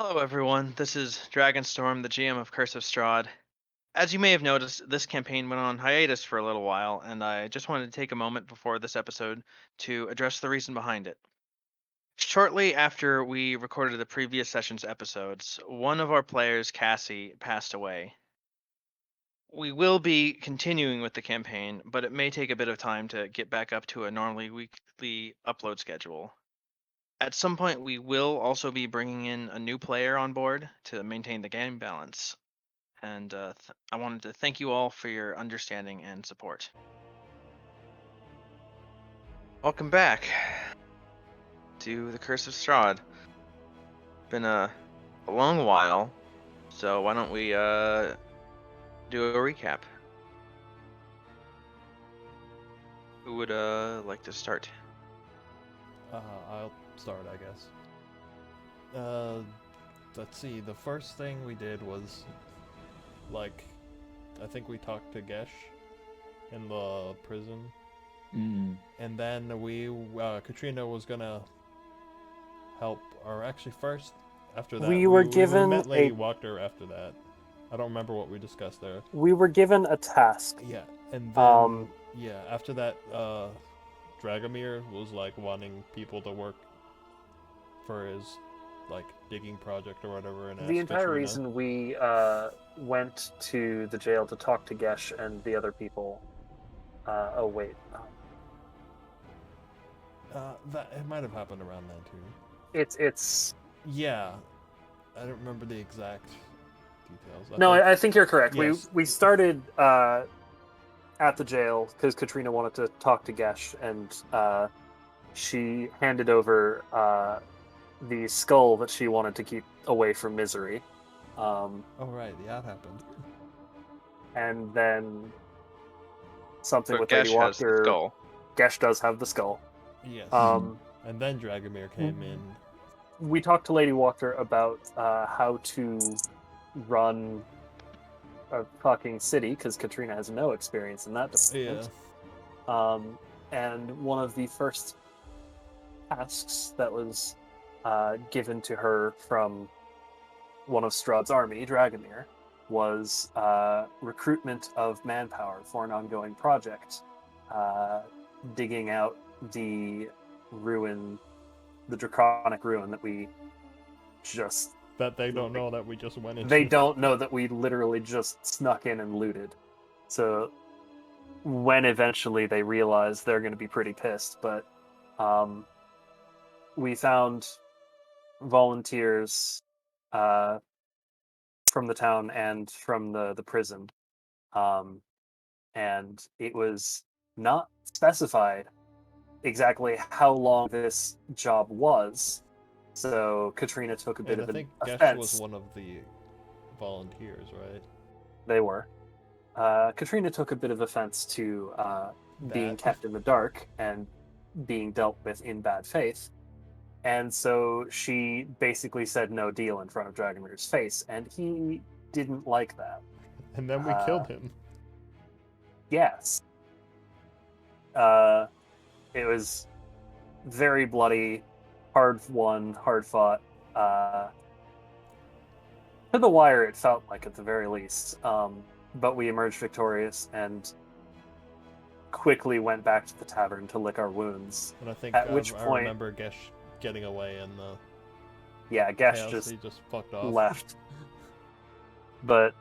Hello, everyone. This is Dragonstorm, the GM of Curse of Strahd. As you may have noticed, this campaign went on hiatus for a little while, and I just wanted to take a moment before this episode to address the reason behind it. Shortly after we recorded the previous session's episodes, one of our players, Cassie, passed away. We will be continuing with the campaign, but it may take a bit of time to get back up to a normally weekly upload schedule. At some point, we will also be bringing in a new player on board to maintain the game balance. And I wanted to thank you all for your understanding and support. Welcome back to the Curse of Strahd. Been a long while, so why don't we do a recap? Who would like to start? I'll start, I guess. Let's see. The first thing we did was, I think we talked to Gesh in the prison, and then Katrina was gonna help, or actually first, after that, We were given met Lady a- Wachter after that. I don't remember what we discussed there. We were given a task. Yeah, and then, after that, Dragomir was, wanting people to work for his, digging project or whatever. And The asked entire Katrina. reason we went to the jail to talk to Gesh and the other people. Oh wait, That it might have happened around then too. it's. Yeah, I don't remember the exact details. No, I think you're correct. Yes. We started at the jail because Katrina wanted to talk to Gesh, and she handed over the skull that she wanted to keep away from misery. Oh right, yeah, that happened. And then something So with Gesh Lady has the Wachter. skull. Gesh does have the skull. Yes. And then Dragomir came in. we talked to Lady Wachter about how to run a fucking city because Katrina has no experience in that department. Yeah. And one of the first tasks that was given to her from one of Strahd's army, Dragomir, was recruitment of manpower for an ongoing project, digging out the draconic ruin that we just... That they don't know that we just went into. They don't know that we literally just snuck in and looted. So when eventually they realize, they're going to be pretty pissed. But we found volunteers from the town and from the prison. And it was not specified exactly how long this job was. So Katrina took a bit of I think an Gesh offense. was one of the volunteers, right? They were. Katrina took a bit of offense to being kept in the dark and being dealt with in bad faith. And so she basically said no deal in front of Dragomir's face, and he didn't like that. And then we killed him. Yes. It was very bloody, hard won, hard fought. To the wire, it felt like, at the very least. But we emerged victorious and quickly went back to the tavern to lick our wounds. And I think At which I point, remember Gesh getting away in the Gesh chaos. He just fucked off. left. But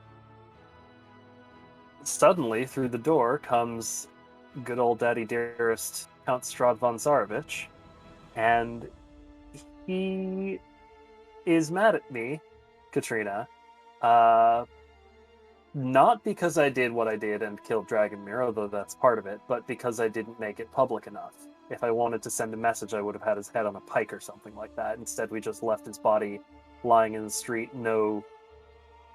suddenly, through the door comes good old daddy dearest Count Strahd von Zarovich, and he is mad at me, Katrina, not because I did what I did and killed Dragomir, although that's part of it, but because I didn't make it public enough. If I wanted to send a message, I would have had his head on a pike or something like that. Instead, we just left his body lying in the street, no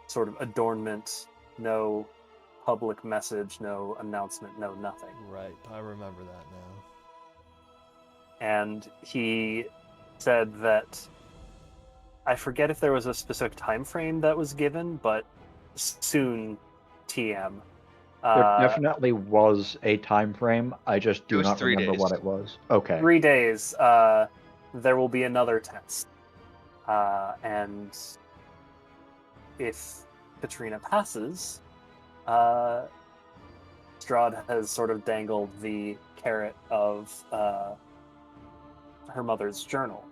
sort of adornment, no public message, no announcement, no nothing. Right, I remember that now. And he said that, I forget if there was a specific time frame that was given, but soon TM. There definitely was a time frame. I just do not 3 remember days. what it was. Okay. 3 days. There will be another test. And if Katrina passes, Strahd has sort of dangled the carrot of her mother's journal,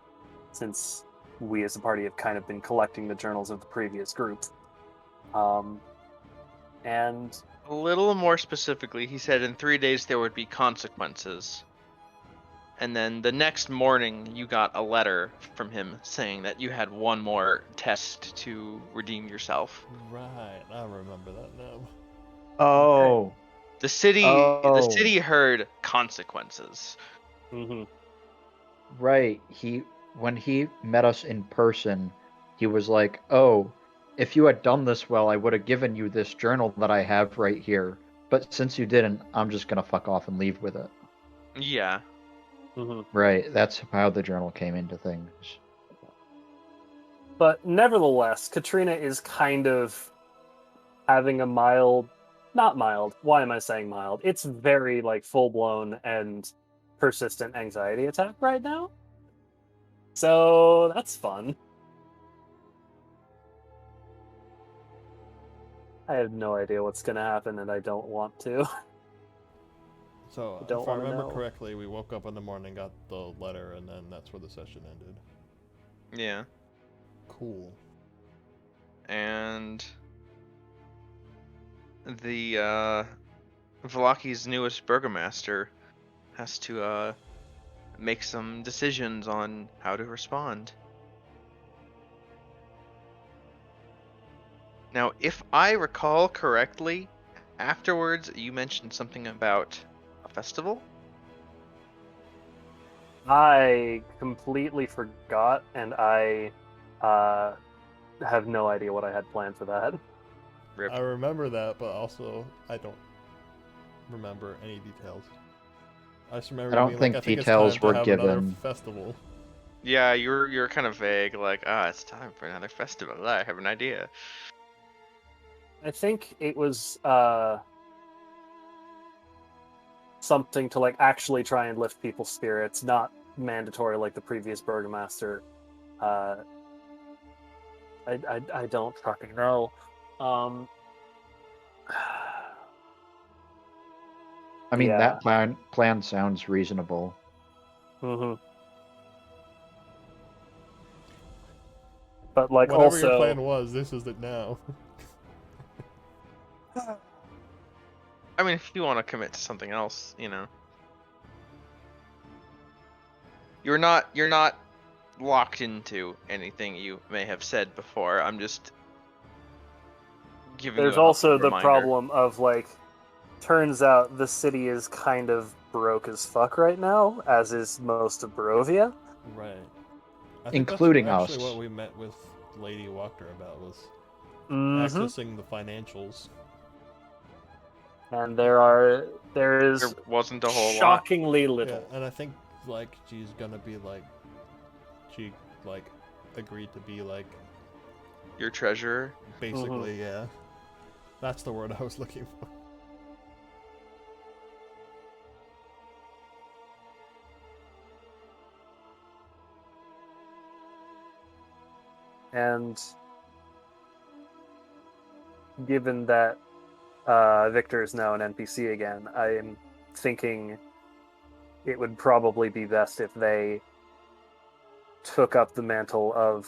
since we as a party have kind of been collecting the journals of the previous group. And A little more specifically, he said in 3 days there would be consequences. And then the next morning, you got a letter from him saying that you had one more test to redeem yourself. Right, I remember that now. Oh. The city heard consequences. mm-hmm. Right. When he met us in person, he was like, "Oh, if you had done this well, I would have given you this journal that I have right here. But since you didn't, I'm just gonna fuck off and leave with it." Yeah. Mm-hmm. Right. That's how the journal came into things. But nevertheless, Katrina is kind of having a mild, not mild, why am I saying mild? It's very, like, full-blown and persistent anxiety attack right now. So that's fun. I have no idea what's going to happen, and I don't want to. So, I don't if I wanna remember know. correctly, we woke up in the morning, got the letter, and then that's where the session ended. Yeah. Cool. And the Valaki's newest burgomaster has to make some decisions on how to respond. Now, if I recall correctly, afterwards you mentioned something about a festival? I completely forgot, and I have no idea what I had planned for that. Rip. I remember that, but also I don't remember any details. I just remember I don't being like, think I think it's time details to were have another given. festival. Yeah, you're kind of vague, like, it's time for another festival. I have an idea. I think it was something to, like, actually try and lift people's spirits, not mandatory like the previous burgomaster. I don't fucking know. I mean, Yeah. that plan sounds reasonable. Mm-hmm. But, like, Whatever your also, plan was, this is it now. I mean, if you want to commit to something else, you're not locked into anything you may have said before. I'm just giving you there's a helpful also the reminder. problem of, like, turns out the city is kind of broke as fuck right now, as is most of Barovia. Right. I think Including that's actually us. what we met with Lady Walker about, was Mm-hmm. accessing the financials. And there is There wasn't a whole lot. shockingly little. Yeah, and I think like she's gonna be like, she like agreed to be like Your treasurer. basically, yeah. That's the word I was looking for. And given that Victor is now an NPC again, I am thinking it would probably be best if they took up the mantle of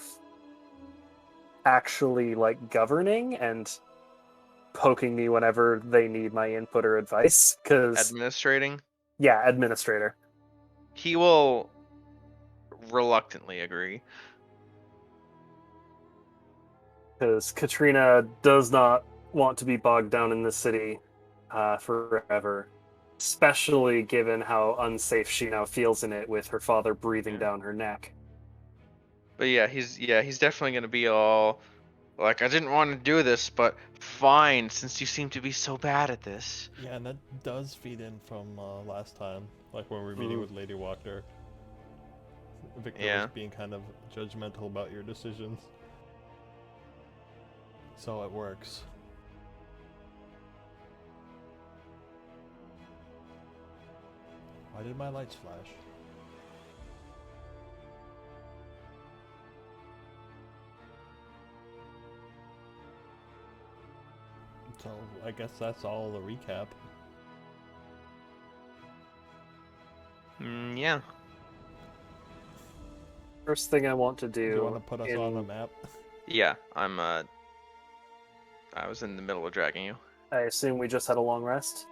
actually, like, governing and poking me whenever they need my input or advice. Because, Administrating. yeah, administrator. He will reluctantly agree. Because Katrina does not want to be bogged down in this city forever, especially given how unsafe she now feels in it with her father breathing down her neck. But yeah, he's definitely gonna be all like, I didn't want to do this, but fine, since you seem to be so bad at this. Yeah, and that does feed in from last time, like when we were meeting with Lady Walker. Victor was being kind of judgmental about your decisions. So it works. Why did my lights flash? So I guess that's all the recap. Yeah. First thing I want to Do you want do to put us on the map? Yeah, I was in the middle of dragging you. I assume we just had a long rest.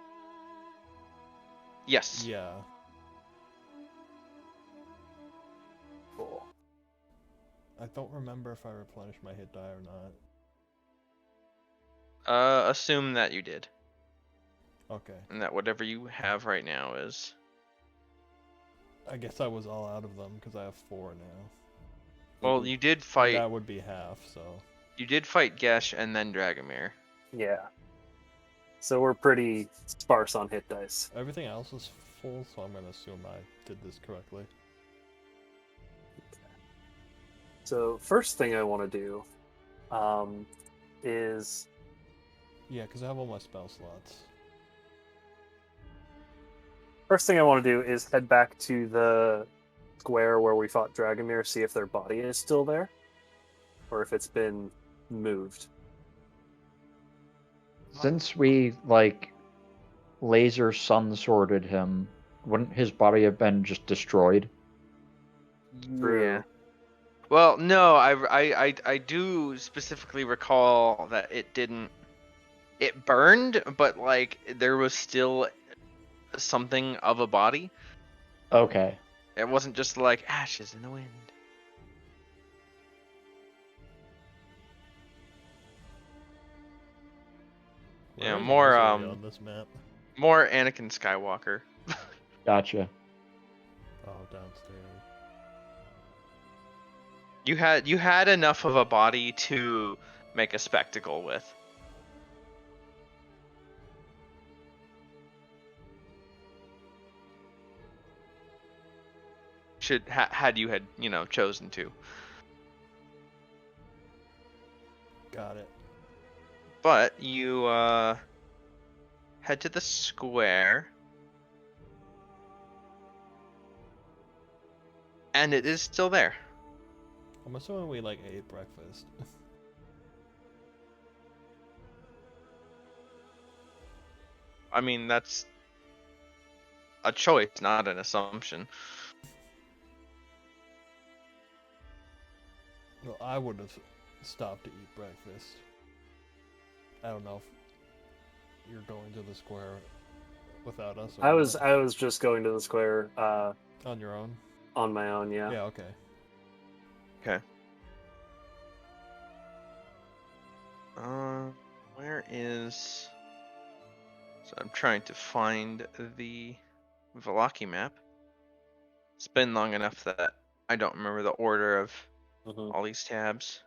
Yes. Yeah. Cool. I don't remember if I replenished my hit die or not. Assume that you did. Okay. And that whatever you have right now is. I guess I was all out of them because I have 4 now. Well, you did fight. That would be half, so. You did fight Gesh and then Dragomir. Yeah. So we're pretty sparse on hit dice. Everything else is full, so I'm gonna assume I did this correctly. So first thing I want to do is Yeah, because I have all my spell slots. head back to the square where we fought Dragomir, see if their body is still there, or if it's been moved. Since we, like, laser sun sworded him, wouldn't his body have been just destroyed? Yeah. Well, no, I do specifically recall that it didn't. It burned, but like there was still something of a body. Okay. It wasn't just like ashes in the wind. Yeah, Where is more Misery on this map? more Anakin Skywalker. Gotcha. Oh, downstairs. You had enough of a body to make a spectacle with. Had you chosen to. Got it. But you head to the square, and it is still there. I'm assuming we like ate breakfast. I mean, that's a choice, not an assumption. Well, I would have stopped to eat breakfast. I don't know if you're going to the square without us. Or I was not. just going to the square On your own? on my own. Yeah. Yeah, okay. Okay. Where is... So I'm trying to find the Velaki map. It's been long enough that I don't remember the order of all these tabs.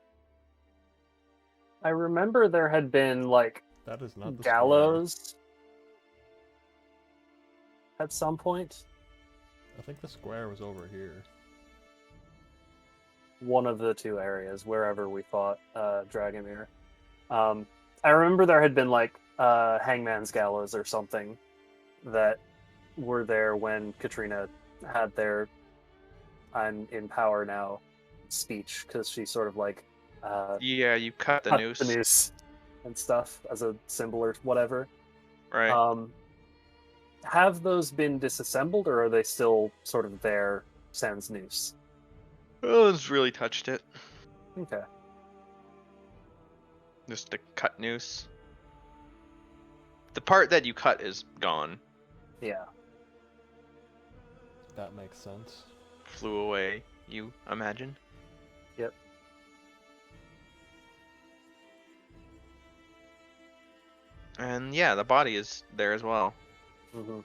I remember there had been like That is not the gallows at some point. Square. I think the square was over here. One of the two areas, wherever we fought Dragomir. I remember there had been like Hangman's Gallows or something that were there when Katrina had their "I'm in power now" speech, because she sort of like Yeah, you cut the cut noose. the noose and stuff as a symbol or whatever. Right. Have those been disassembled, or are they still sort of there sans noose? Oh, it's really touched it. Okay. Just the cut noose. The part that you cut is gone. Yeah. That makes sense. Flew away, you imagine? Yep. And yeah, the body is there as well. Mm-hmm.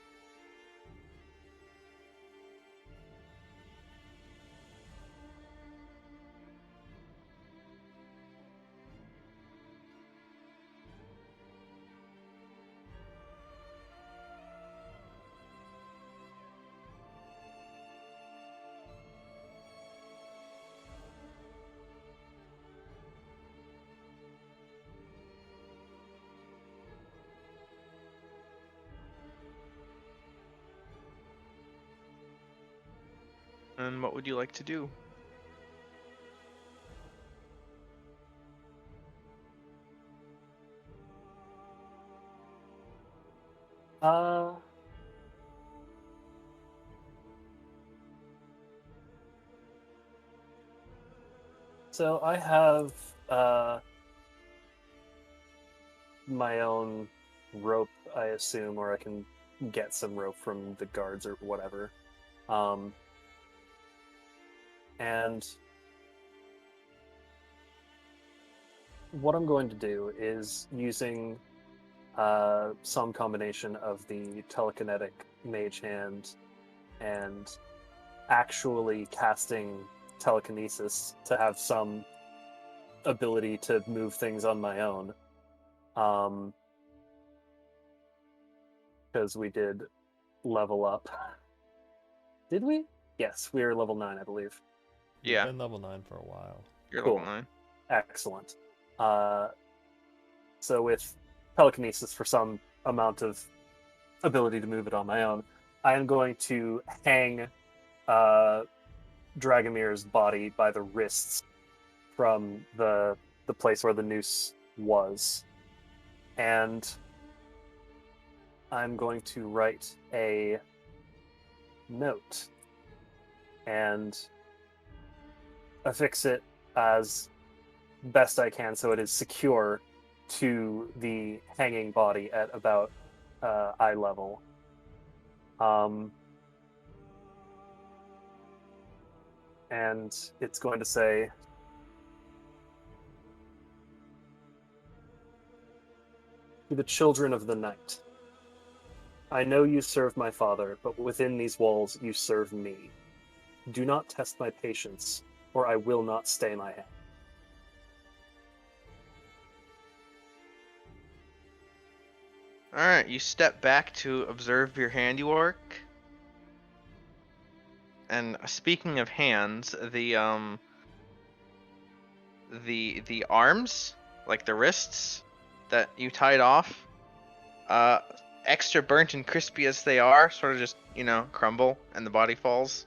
And what would you like to do? So I have my own rope, I assume, or I can get some rope from the guards or whatever. And what I'm going to do is using some combination of the telekinetic mage hand and actually casting telekinesis to have some ability to move things on my own. Because we did level up. Did we? Yes, we are level 9, I believe. You've Yeah. been level 9 for a while. You're Cool. level 9. Excellent. So with telekinesis for some amount of ability to move it on my own, I am going to hang Dragomir's body by the wrists from the place where the noose was. And I'm going to write a note and affix it as best I can so it is secure to the hanging body at about eye level. And it's going to say, "To the children of the night, I know you serve my father, but within these walls you serve me. Do not test my patience, or I will not stay my hand." Alright, you step back to observe your handiwork. And speaking of hands, the arms, like the wrists that you tied off, extra burnt and crispy as they are, sort of just, crumble and the body falls.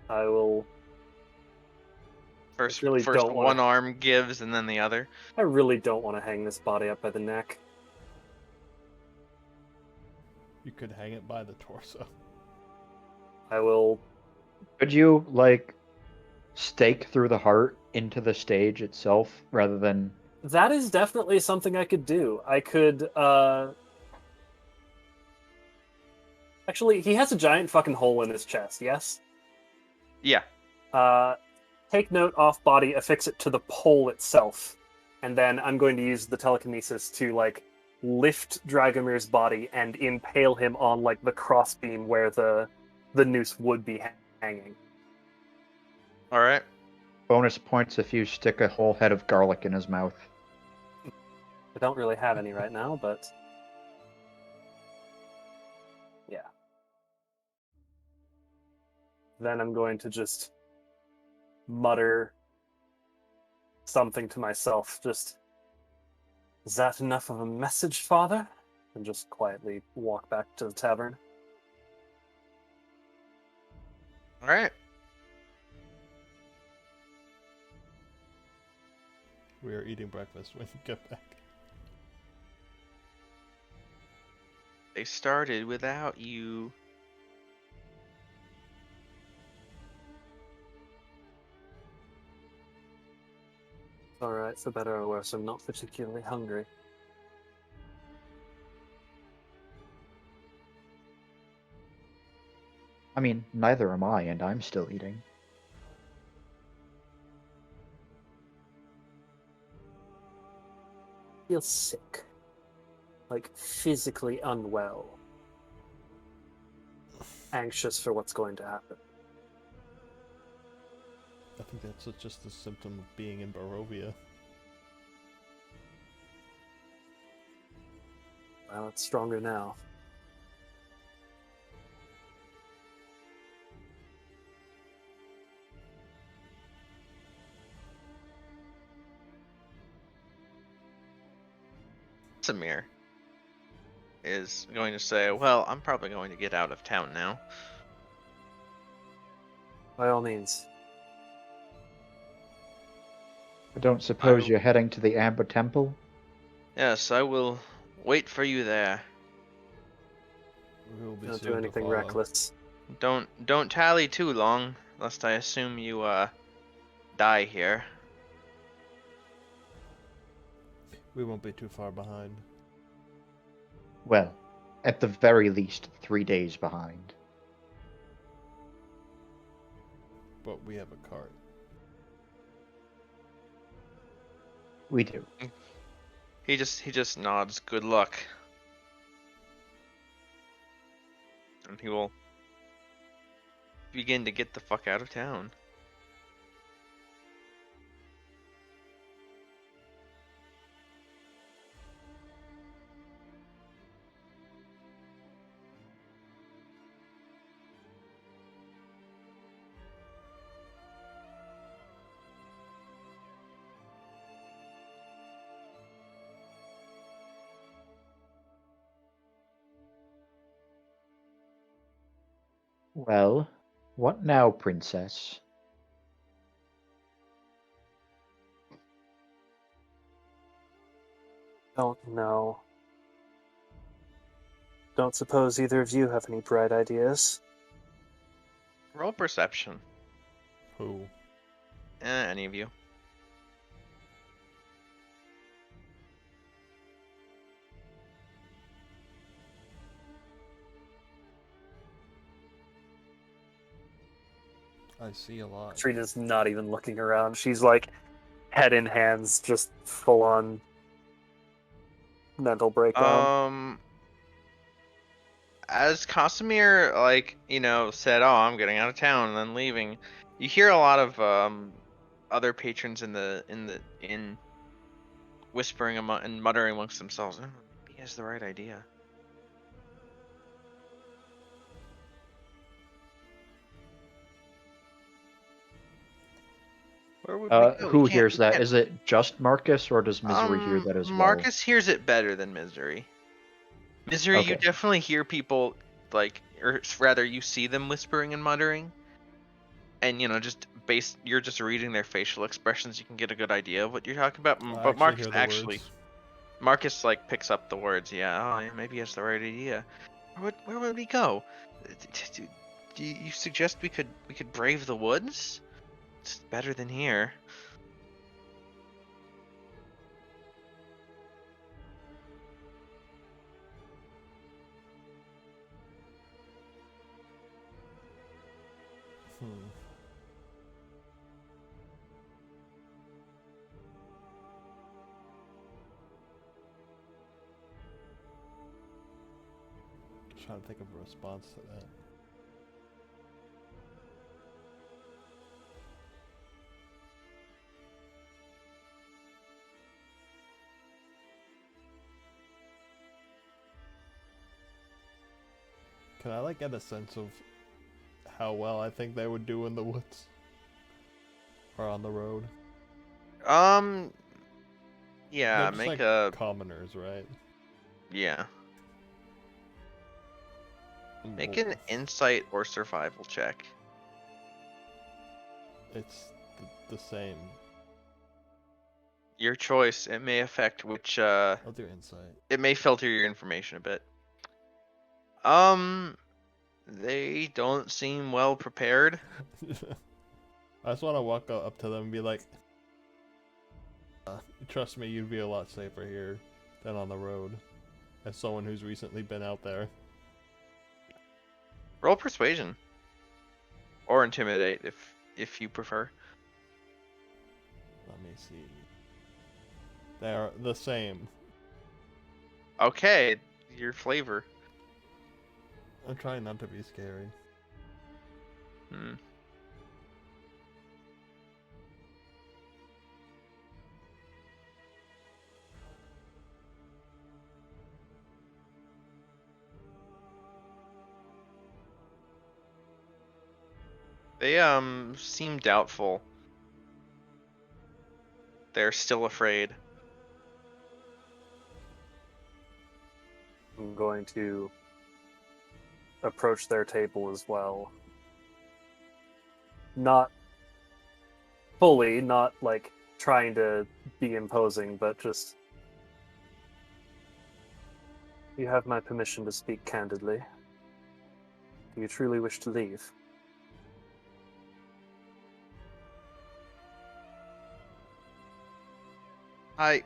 I will. First really don't one wanna- arm gives and then the other. I really don't want to hang this body up by the neck. You could hang it by the torso. I will. Could you, stake through the heart into the stage itself rather than... That is definitely something I could do. I could, Actually, he has a giant fucking hole in his chest, yes? Yeah. Take note off body, affix it to the pole itself. And then I'm going to use the telekinesis to, lift Dragomir's body and impale him on, the crossbeam where the noose would be hanging. Alright. Bonus points if you stick a whole head of garlic in his mouth. I don't really have any right now, but... yeah. Then I'm going to just mutter something to myself, just, "Is that enough of a message, father?" And just quietly walk back to the tavern. Alright. We are eating breakfast when you get back. They started without you. Alright, for better or worse, I'm not particularly hungry. I mean, neither am I, and I'm still eating. I feel sick. Physically unwell. Anxious for what's going to happen. I think that's just a symptom of being in Barovia. Well, it's stronger now. Samir is going to say, "Well, I'm probably going to get out of town now." By all means. don't suppose you're heading to the Amber Temple? Yes, I will wait for you there. We will be Don't do soon to anything follow. reckless. Don't tally too long, lest I assume you die here. We won't be too far behind. Well, at the very least, 3 days behind. But we have a cart. We do. He just nods. Good luck. And he will begin to get the fuck out of town. Well, what now, Princess? Don't know. Don't suppose either of you have any bright ideas? Roll perception. Who? Any of you. I see a lot. Trina's not even looking around. She's like head in hands, just full on mental breakdown. As Casimir, like, said, "Oh, I'm getting out of town," and then leaving, you hear a lot of other patrons in the inn whispering and muttering amongst themselves. "Oh, maybe he has the right idea." Where would we go? Who hears that? Is it just Marcus, or does Misery hear that as well? Marcus hears it better than Misery. Misery, Okay. you definitely hear people, like, or rather, you see them whispering and muttering. And, you're just reading their facial expressions, you can get a good idea of what you're talking about. But Marcus Marcus, like, picks up the words. Yeah, oh, yeah, maybe he has the right idea. Where would we go? Do you suggest we could brave the woods? It's better than here. Trying to think of a response to that. Can I like get a sense of how well I think they would do in the woods or on the road? Yeah, They're just make like a commoners, right? yeah. Make an insight or survival check. It's the same. Your choice. It may affect which. I'll do insight. It may filter your information a bit. They don't seem well prepared. I just want to walk up to them and be like, trust me, you'd be a lot safer here than on the road, as someone who's recently been out there. Roll persuasion. Or intimidate if you prefer. Let me see. They are the same. Okay, your flavor. I'm trying not to be scary. They seem doubtful. They're still afraid. I'm going to approach their table as well. Not fully, not like trying to be imposing, but just... You have my permission to speak candidly. Do you truly wish to leave? I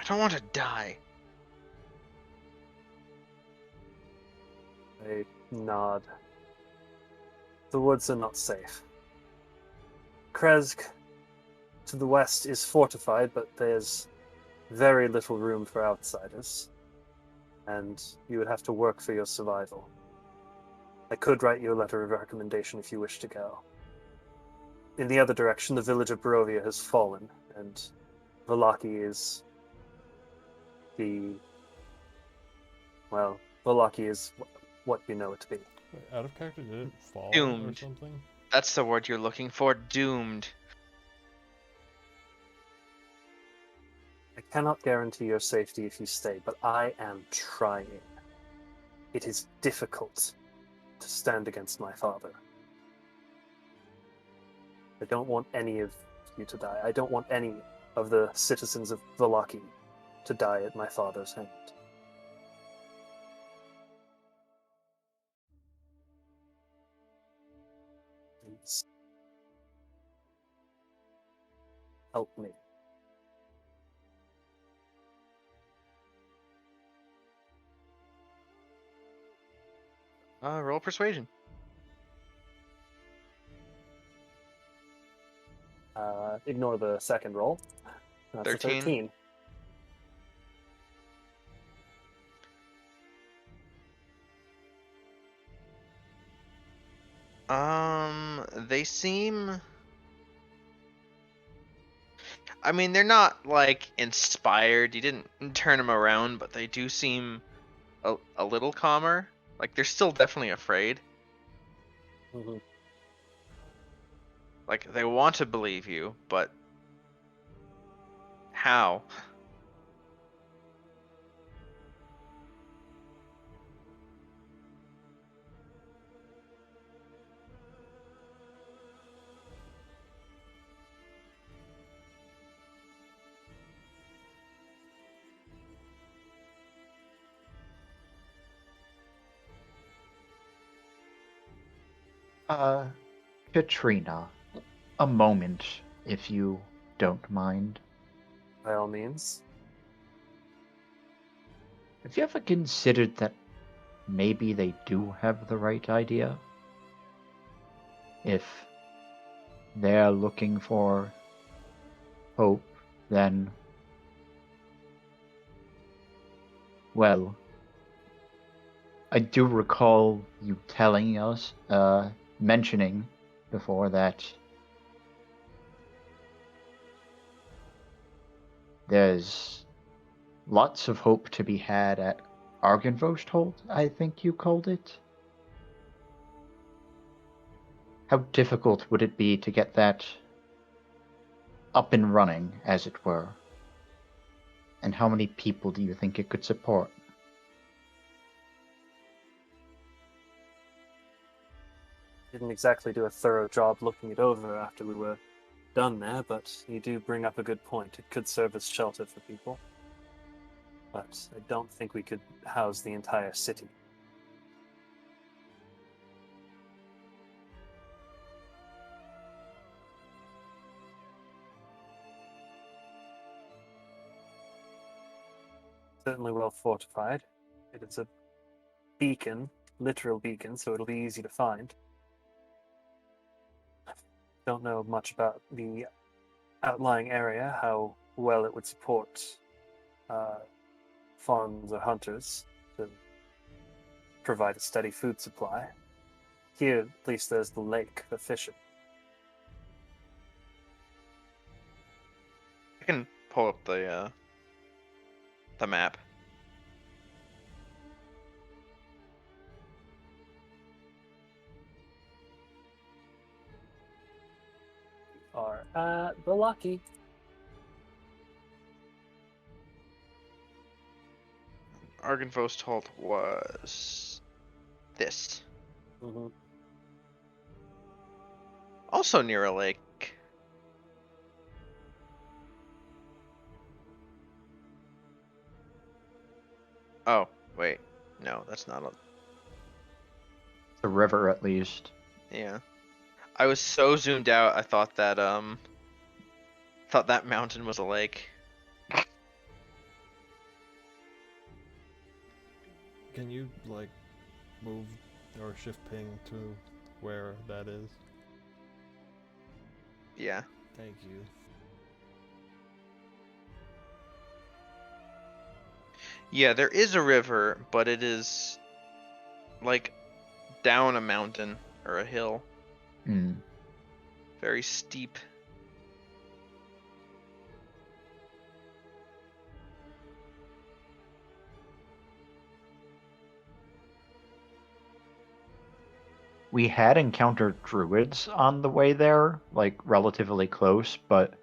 don't want to die. I nod. The woods are not safe. Kresk, to the west, is fortified, but there's very little room for outsiders, and you would have to work for your survival. I could write you a letter of recommendation if you wish to go. In the other direction, the village of Barovia has fallen, and Vallaki is Vallaki is what you know it to be. Wait, out of character, did it fall or Doomed. something? That's the word you're looking for. Doomed. I cannot guarantee your safety if you stay, but I am trying. It is difficult to stand against my father. I don't want any of you to die. I don't want any of the citizens of Vallaki to die at my father's hand. Please help me. Roll persuasion. Ignore the second roll. That's 13. a 13. They seem... I mean, they're not, like, inspired. You didn't turn them around, but they do seem a little calmer. Like, they're still definitely afraid. Mm-hmm. Like, they want to believe you, but... how? Katrina, a moment, if you don't mind. By all means. Have you ever considered that maybe they do have the right idea? If they're looking for hope, then, well, I do recall you telling us, mentioning before that there's lots of hope to be had at Argenvost, I think you called it. How difficult would it be to get that up and running, as it were? And how many people do you think it could support? Didn't exactly do a thorough job looking it over after we were done there, but you do bring up a good point. It could serve as shelter for people. But I don't think we could house the entire city. Certainly well fortified. It is a beacon, literal beacon, so it'll be easy to find. Don't know much about the outlying area, how well it would support farms or hunters to provide a steady food supply. Here, at least, there's the lake for fishing. I can pull up the map. Are at the Lucky. Argenvost was this. Mm-hmm. also near a lake. Oh, wait. No, that's not a... The river, at least. Yeah. I was so zoomed out, I thought that mountain was a lake. Can you, like, move or shift ping to where that is? Yeah. Thank you. Yeah, there is a river, but it is like down a mountain or a hill. Hmm. Very steep. We had encountered druids on the way there, like relatively close, but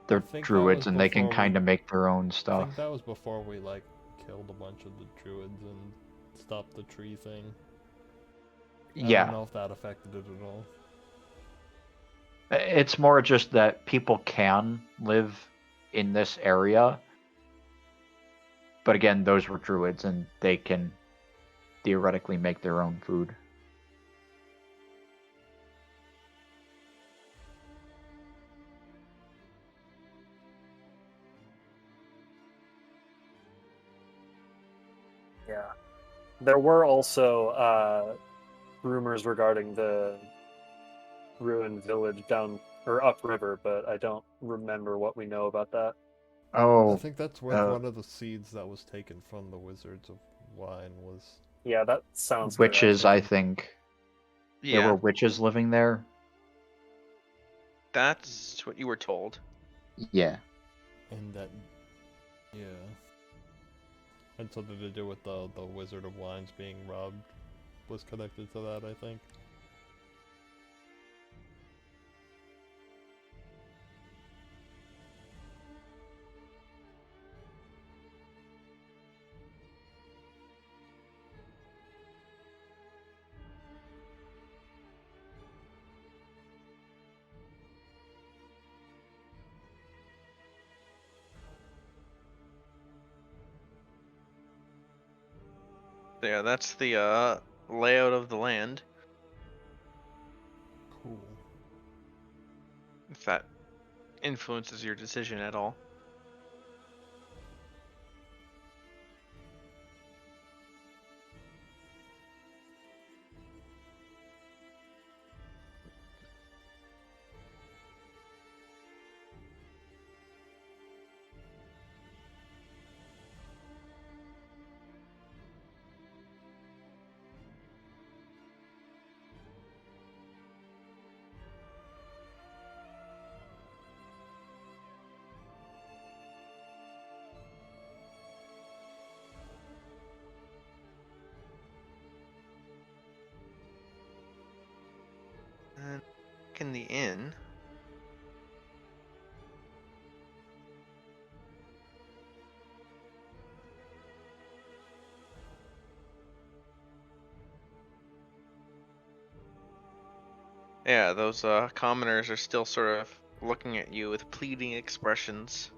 they're think that druids was and they can before we- kind of make their own I stuff. think that was before we, like, killed a bunch of the druids and stopped the tree thing. I don't Yeah, know if that affected it at all. it's more just that people can live in this area. But again, those were druids and they can theoretically make their own food. Yeah. There were also rumors regarding the ruined village down or upriver, but I don't remember what we know about that. I Oh, think that's where one of the seeds that was taken from the Wizards of Wine was. Yeah, that sounds correct. witches, I think. There Yeah, were witches living there. that's what you were told. Yeah. And that, yeah. And something to do with the Wizard of Wines being robbed was connected to that, I think. Yeah, that's the layout of the land. Cool. If that influences your decision at all. And in the inn. Yeah, those commoners are still sort of looking at you with pleading expressions.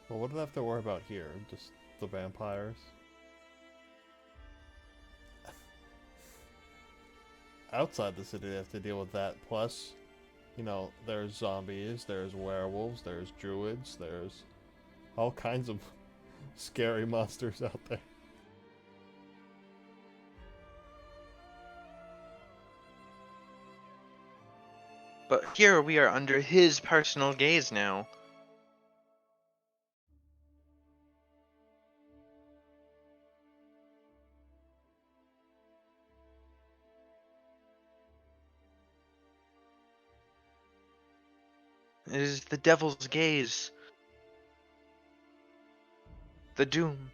Well, what do they have to worry about here? Just the vampires? Outside the city, they have to deal with that. Plus, you know, there's zombies, there's werewolves, there's druids, there's all kinds of scary monsters out there. But here we are under his personal gaze now. It is the devil's gaze. The doom.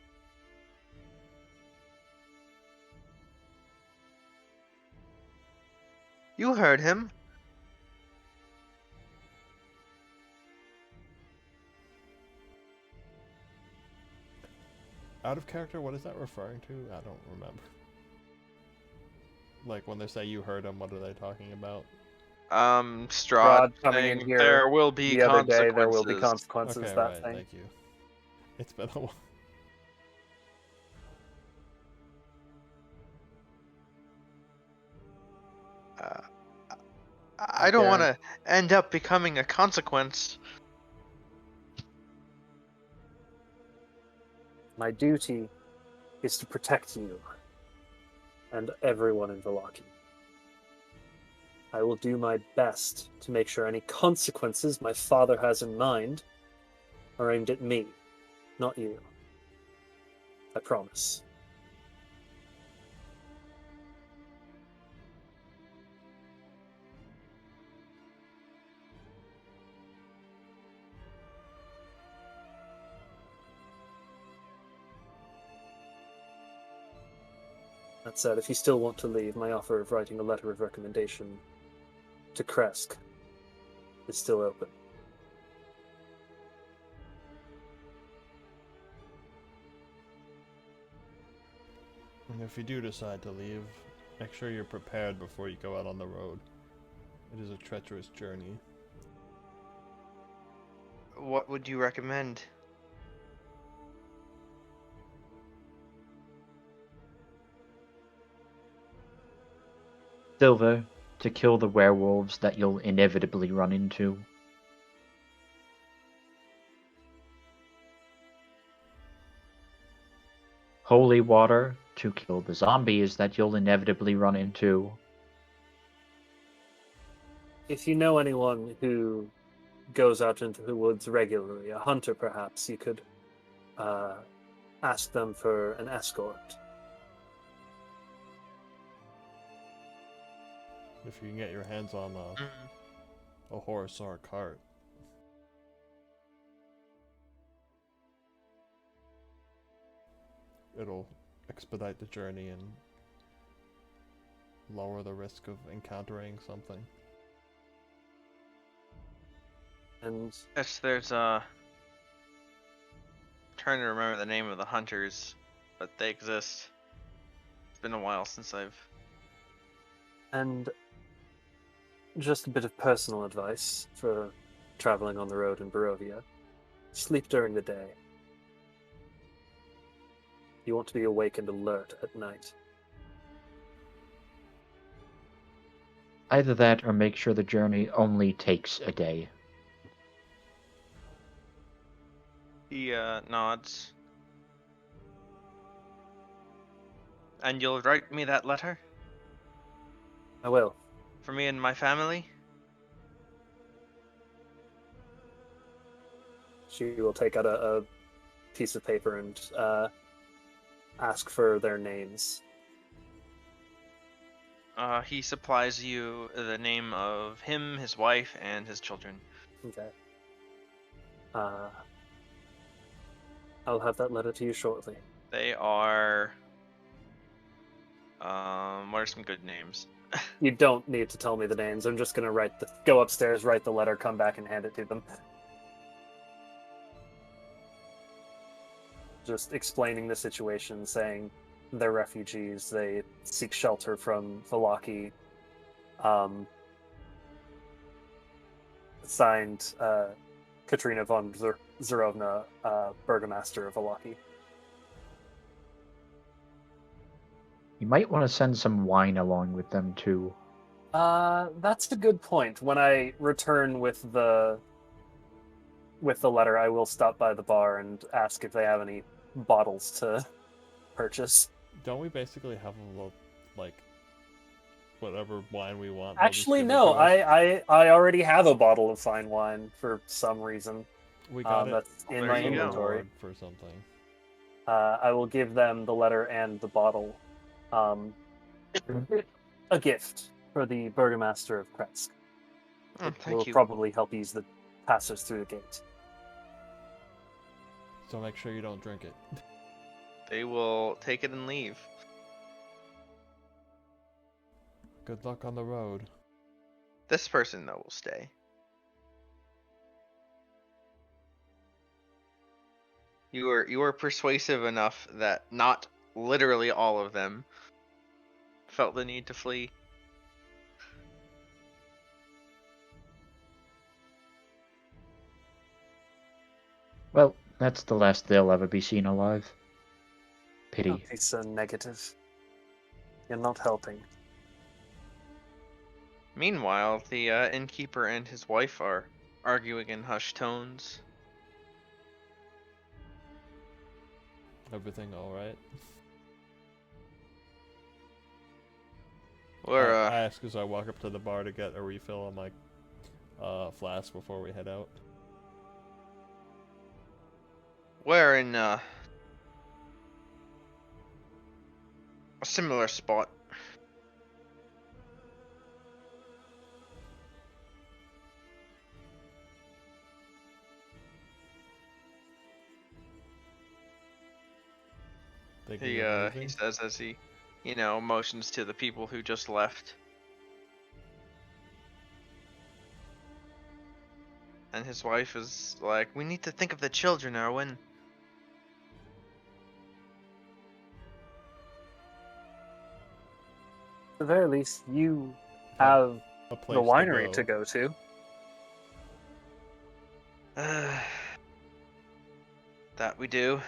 You heard him. Out of character, what is that referring to? I don't remember. Like, when they say you heard him, what are they talking about? Strahd Strahd coming in saying here there will be the other day, there will be consequences. consequences, Okay, that right, thing. thank you. It's been a while. Uh, I don't want to end up becoming a consequence. My duty is to protect you and everyone in Vallaki. I will do my best to make sure any consequences my father has in mind are aimed at me, not you. I promise. That said, if you still want to leave, my offer of writing a letter of recommendation to Kresk is still open. And if you do decide to leave, make sure you're prepared before you go out on the road. It is a treacherous journey. What would you recommend? Silver, to kill the werewolves that you'll inevitably run into. Holy water, to kill the zombies that you'll inevitably run into. If you know anyone who goes out into the woods regularly, a hunter perhaps, you could ask them for an escort. If you can get your hands on a horse or a cart. It'll expedite the journey and lower the risk of encountering something. And Yes, there's trying to remember the name of the hunters, but they exist. It's been a while since I've. and just a bit of personal advice for traveling on the road in Barovia. Sleep during the day. You want to be awake and alert at night. Either that or make sure the journey only takes a day. He nods. And you'll write me that letter I will. for me and my family? She will take out a piece of paper and ask for their names. He supplies you the name of him, his wife, and his children. Okay. I'll have that letter to you shortly. They are. What are some good names? You don't need to tell me the names. I'm just gonna go upstairs, write the letter, come back, and hand it to them. Just explaining the situation, saying they're refugees, they seek shelter from Vallaki. Signed, Katrina von Zerovna, Burgomaster of Vallaki. You might want to send some wine along with them too. That's a good point. When I return with the letter, I will stop by the bar and ask if they have any bottles to purchase. Don't we basically have a little, like, whatever wine we want? Actually, no. I already have a bottle of fine wine for some reason. We got it. That's in There my you go. inventory. For something. I will give them the letter and the bottle. A gift for the Burgomaster of Kresk. Oh, It thank will you. probably help ease the passers through the gate. So make sure you don't drink it. They will take it and leave. Good luck on the road. This person, though, will stay. You were persuasive enough that not literally all of them felt the need to flee. Well, that's the last they'll ever be seen alive. Pity. Don't be so negative. You're not helping. Meanwhile, the innkeeper and his wife are arguing in hushed tones. Everything all right? We're I ask as I walk up to the bar to get a refill on my flask before we head out. we're in a similar spot. Thinking He of he leaving? says as he, motions to the people who just left. And his wife is like, "We need to think of the children, Erwin." At the very least, you Have have a place the winery to go to. That we do.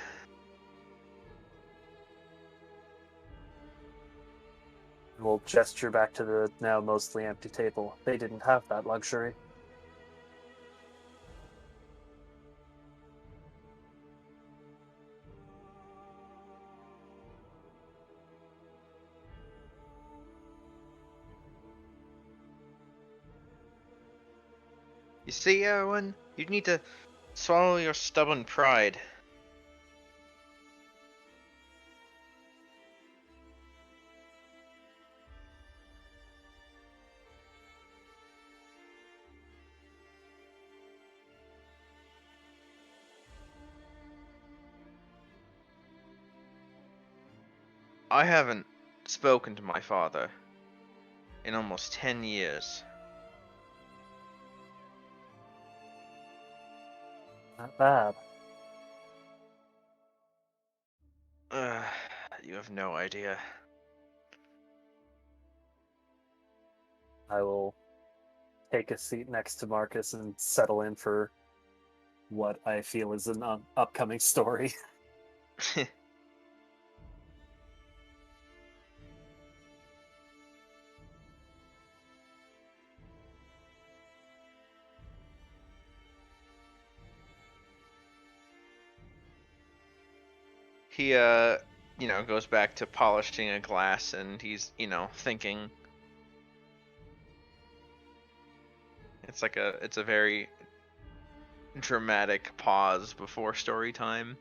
We'll gesture back to the now mostly empty table. They didn't have that luxury. You see, Erwin, you need to swallow your stubborn pride. I haven't spoken to my father in almost 10 years. Not bad. You have no idea. I will take a seat next to Marcus and settle in for what I feel is an upcoming story. He, goes back to polishing a glass and he's, thinking. It's a very dramatic pause before story time.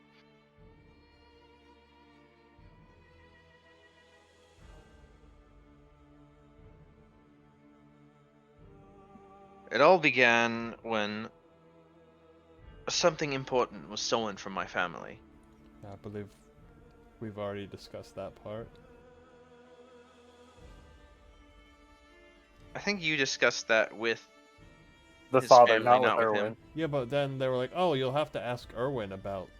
It all began when something important was stolen from my family. I believe we've already discussed that part. I think you discussed that with The his father, family, not with not with Erwin. him. Yeah, but then they were like, oh, you'll have to ask Erwin about,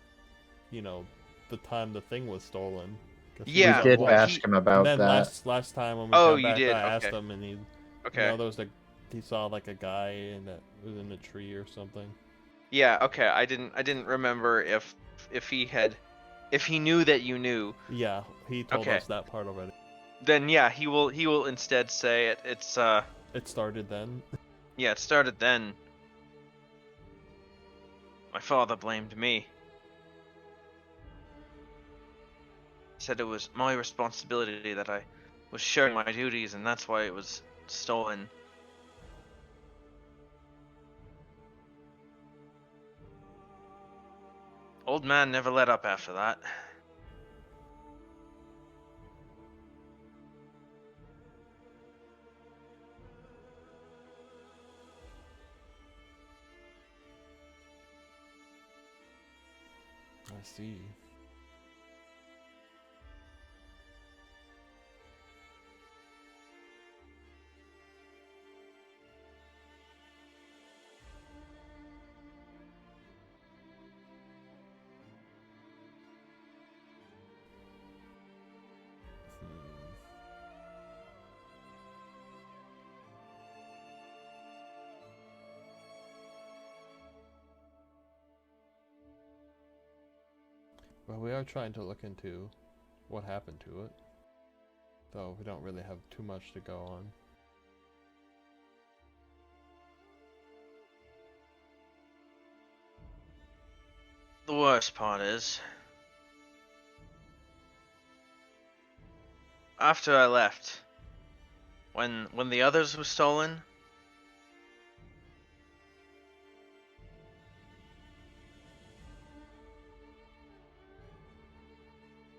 the time the thing was stolen. 'Cause he Yeah, was We did on well, watch. ask him about And then that. last time when we Oh, got you back, did? I asked Okay. him, and he, Okay. there was he saw like a guy was in a tree or something. Yeah, okay. I didn't remember if he knew that you knew. Yeah, he told Okay. us that part already. Then yeah, he will instead say it's It started then. yeah, it started then. My father blamed me. Said it was my responsibility, that I was sharing my duties, and that's why it was stolen. Old man never let up after that. I see. Well, we are trying to look into what happened to it, though we don't really have too much to go on. The worst part is, after I left, when the others were stolen,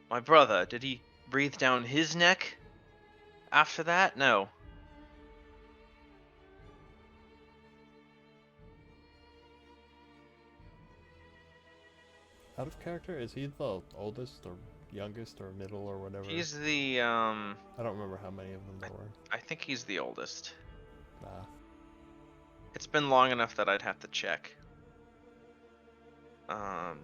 my brother, did he breathe down his neck after that? No. Out of character, is he the oldest or youngest or middle or whatever? He's the, I don't remember how many of them there were. I think he's the oldest. Nah. It's been long enough that I'd have to check. I'm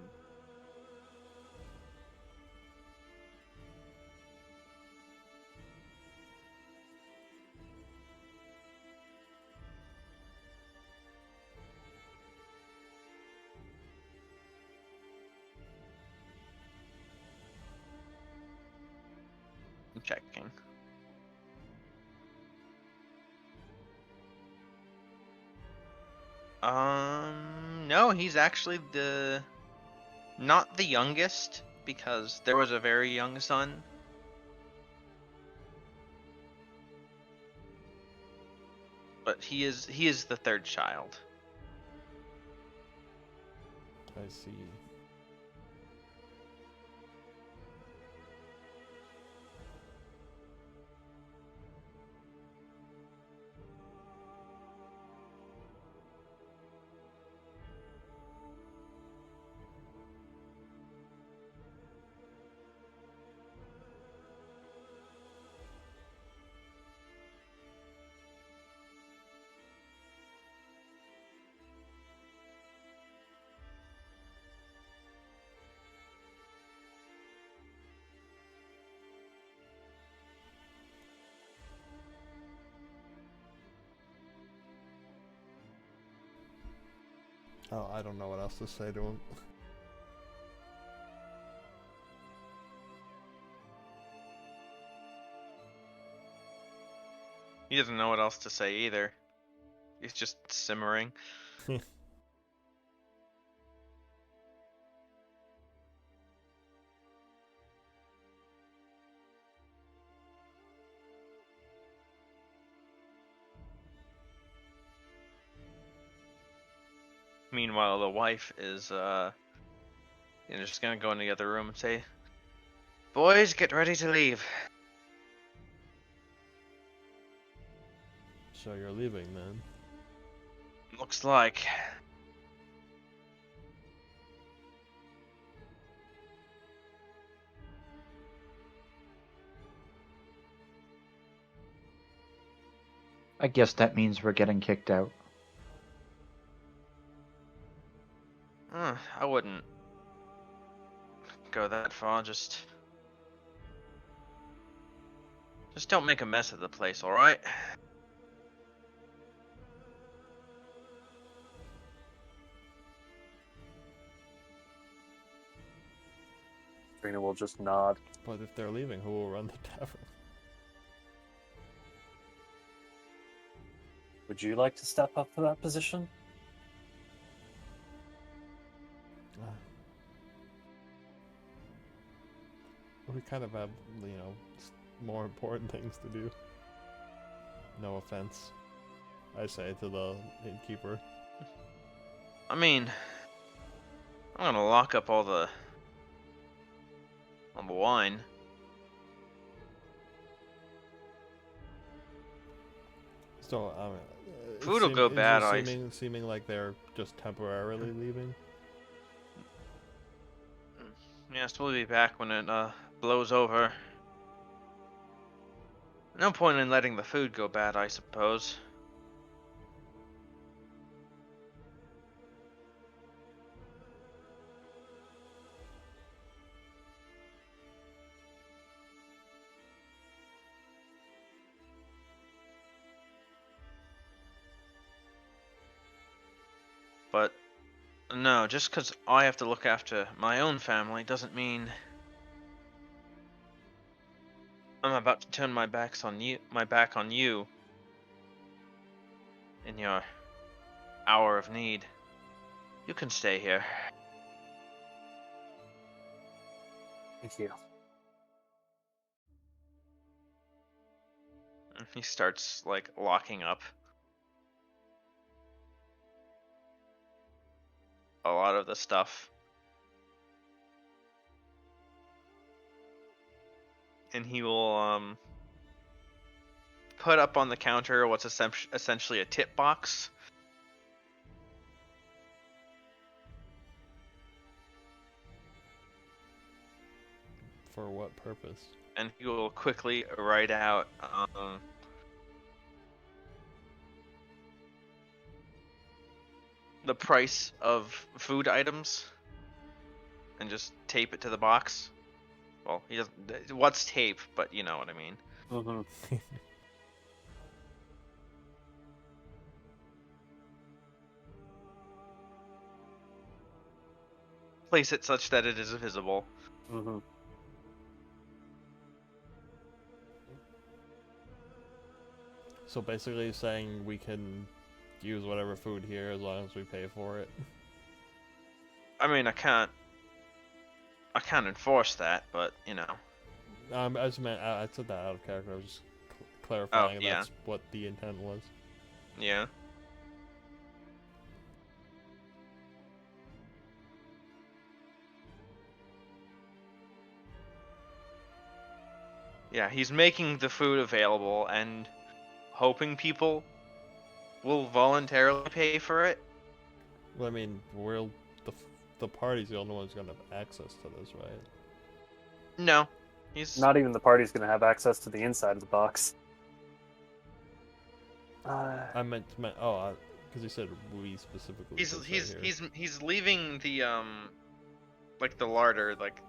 checking. No, he's actually not the youngest, because there was a very young son. But he is the third child. I see. Oh, I don't know what else to say to him. He doesn't know what else to say either. He's just simmering. Meanwhile, the wife is just gonna go in the other room and say, "Boys, get ready to leave." So you're leaving then? Looks like. I guess that means we're getting kicked out. I wouldn't go that far. Just don't make a mess of the place, all right? Trina will just nod. But if they're leaving, who will run the tavern? Would you like to step up to that position? We kind of have, more important things to do. No offense, I say to the innkeeper. I mean, I'm gonna lock up all the wine. So, Food will go bad. Seeming like they're just temporarily leaving. Yes, we'll be back when it blows over. No point in letting the food go bad, I suppose. But No, just because I have to look after my own family doesn't mean I'm about to turn my back on you in your hour of need. You can stay here. Thank you. And he starts like locking up a lot of the stuff. And he will put up on the counter what's essentially a tip box. For what purpose? And he will quickly write out the price of food items and just tape it to the box. Well, he doesn't. What's tape? But you know what I mean. Mm-hmm. Place it such that it is visible. Mm-hmm. So basically saying we can use whatever food here as long as we pay for it. I mean, I can't enforce that, but you know. I just meant, I said that out of character. I was just clarifying yeah. that's what the intent was. Yeah. Yeah, he's making the food available and hoping people will voluntarily pay for it. Well, I mean, the party's the only one who's gonna have access to this, right? No, he's Not even the party's going to have access to the inside of the box. I meant, because he said we specifically. he's leaving the like the larder, like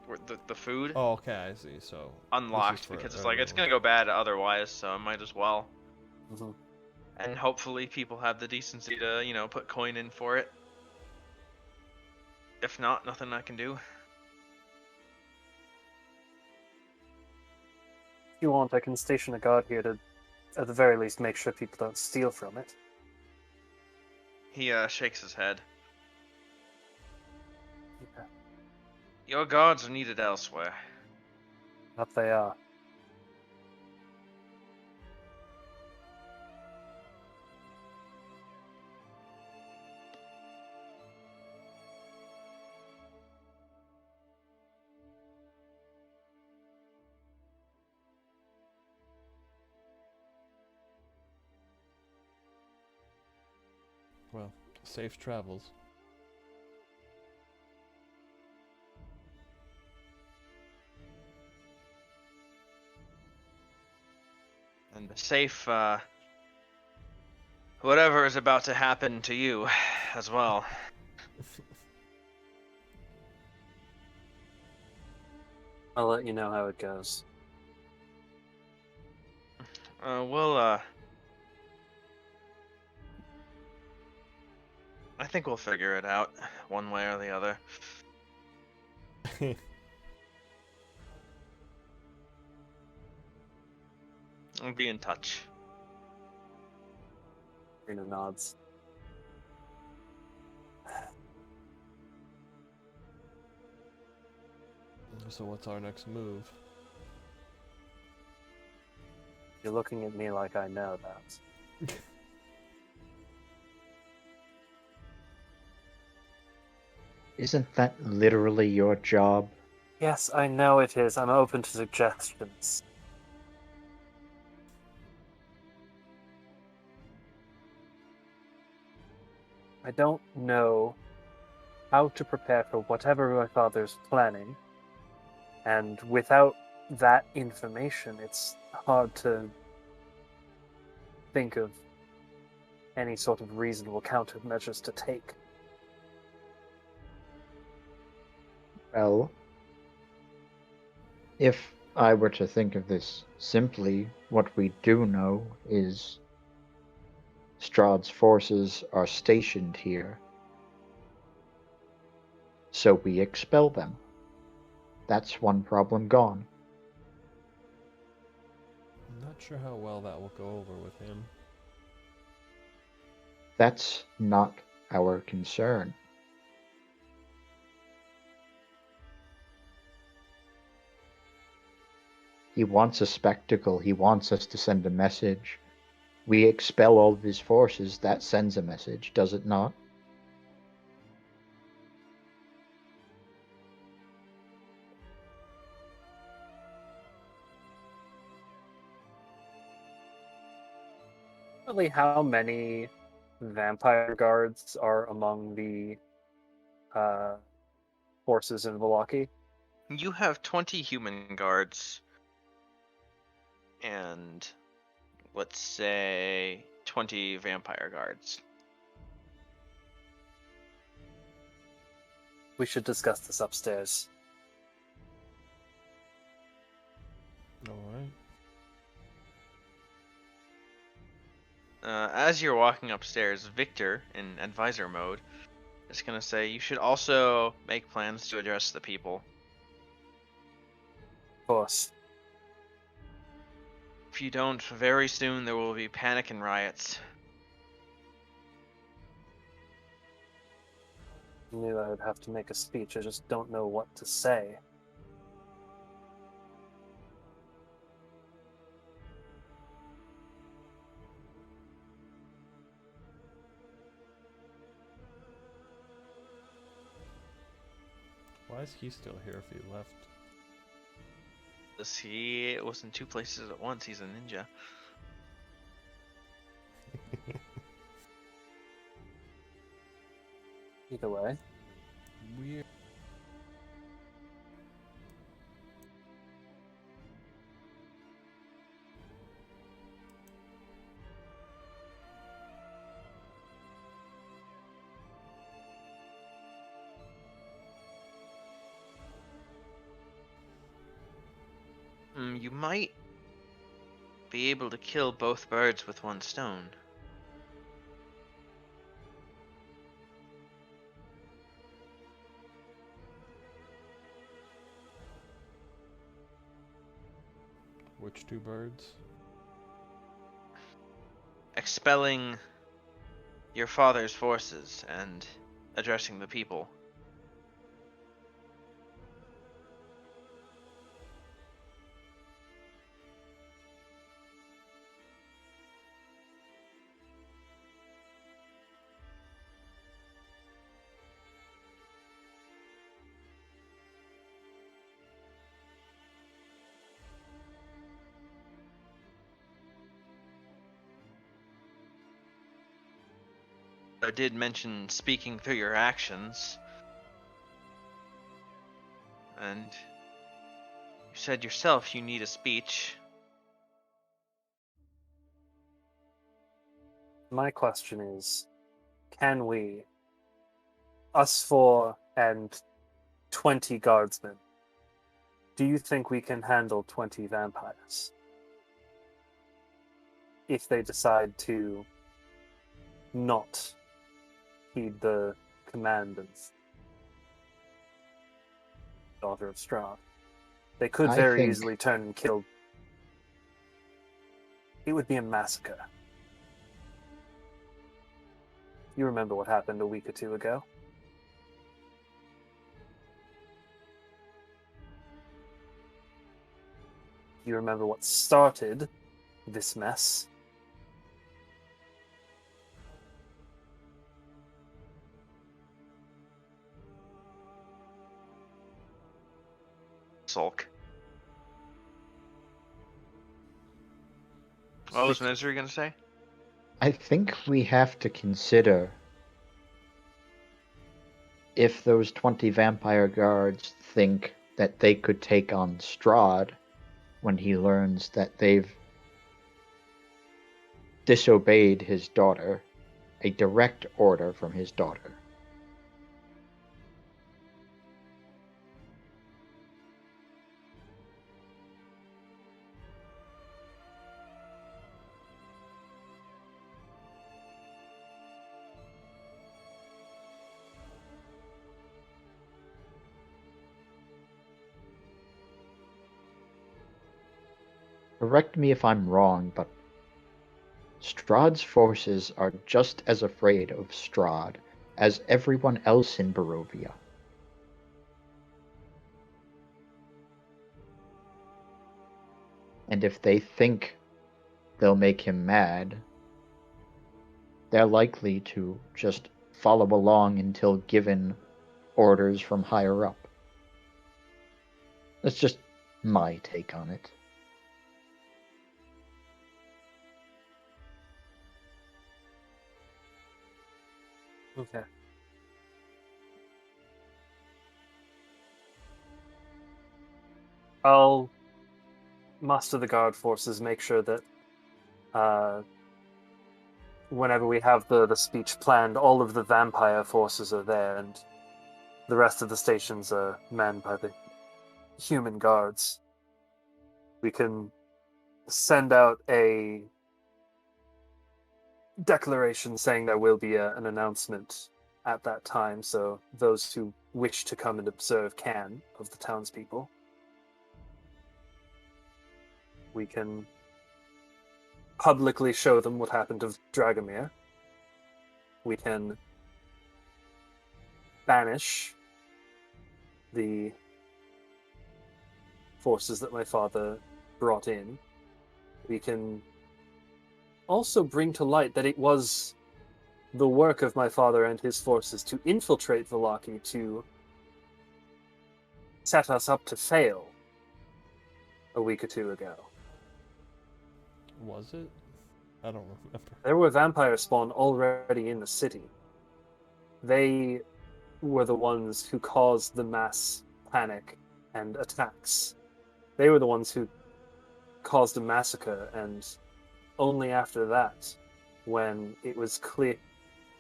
the food Oh, okay, I see. So unlocked because it's like it's gonna go bad otherwise, so I might as well. Mm-hmm. And hopefully people have the decency to put coin in for it. If not, nothing I can do. If you want, I can station a guard here to, at the very least, make sure people don't steal from it. He shakes his head. Okay. Your guards are needed elsewhere. Up they are. Well, safe travels. And the safe, whatever is about to happen to you as well. I'll let you know how it goes. I think we'll figure it out one way or the other. I'll be in touch. Rena nods. So what's our next move? You're looking at me like I know that. Isn't that literally your job? Yes, I know it is. I'm open to suggestions. I don't know how to prepare for whatever my father's planning, and without that information, it's hard to think of any sort of reasonable countermeasures to take. Well, if I were to think of this simply, what we do know is Strahd's forces are stationed here. so we expel them. That's one problem gone. I'm not sure how well that will go over with him. That's not our concern. He wants a spectacle. He wants us to send a message. We expel all of his forces. That sends a message, does it not? Really, how many vampire guards are among the forces in Vallaki? You have 20 human guards and let's say 20 vampire guards. We should discuss this upstairs. Alright. As you're walking upstairs, Victor, in advisor mode, is going to say you should also make plans to address the people. Of course. If you don't, very soon there will be panic and riots. I knew I would have to make a speech. I just don't know what to say. Why is he still here if he left? He was in two places at once. He's a ninja. Either way. Weird. You might be able to kill both birds with one stone. Which two birds? Expelling your father's forces and addressing the people. I did mention speaking through your actions. And you said yourself you need a speech. My question is, can we, us four and 20 guardsmen, do you think we can handle 20 vampires? If they decide to not heed the command of Daughter of Strahd. They could I very think- easily turn and kill. It would be a massacre. You remember what happened a week or two ago? You remember what started this mess? Sulk. What was Misery gonna say? I think we have to consider if those 20 vampire guards think that they could take on Strahd when he learns that they've disobeyed his daughter, a direct order from his daughter. correct me if I'm wrong, but Strahd's forces are just as afraid of Strahd as everyone else in Barovia. And if they think they'll make him mad, they're likely to just follow along until given orders from higher up. That's just my take on it. Okay. I'll muster the guard forces, make sure that whenever we have the speech planned, all of the vampire forces are there, and the rest of the stations are manned by the human guards. We can send out a declaration saying there will be an announcement at that time, so those who wish to come and observe can, of the townspeople. We can publicly show them what happened to Dragomir. We can banish the forces that my father brought in. We can also bring to light that it was the work of my father and his forces to infiltrate Vallaki to set us up to fail a week or two ago. Was it? I don't remember. There were vampire spawn already in the city. They were the ones who caused the mass panic and attacks. They were the ones who caused a massacre, and only after that, when it was clear...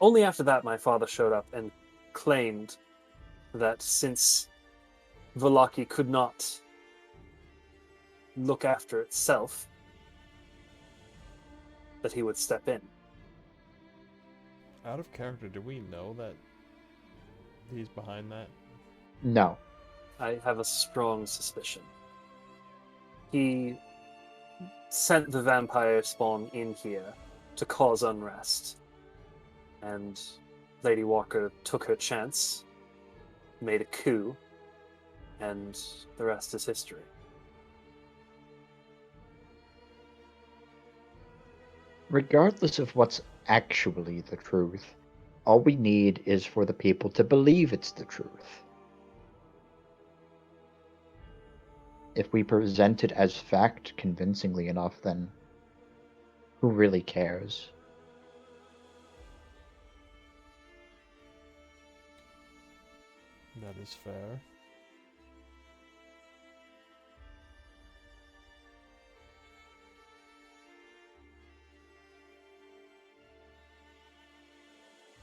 Only after that my father showed up and claimed that since Vallaki could not look after itself, that he would step in. Out of character, do we know that he's behind that? No. I have a strong suspicion. He sent the vampire spawn in here to cause unrest. And Lady Walker took her chance, made a coup, and the rest is history. Regardless of what's actually the truth, all we need is for the people to believe it's the truth. If we present it as fact convincingly enough, then who really cares? That is fair.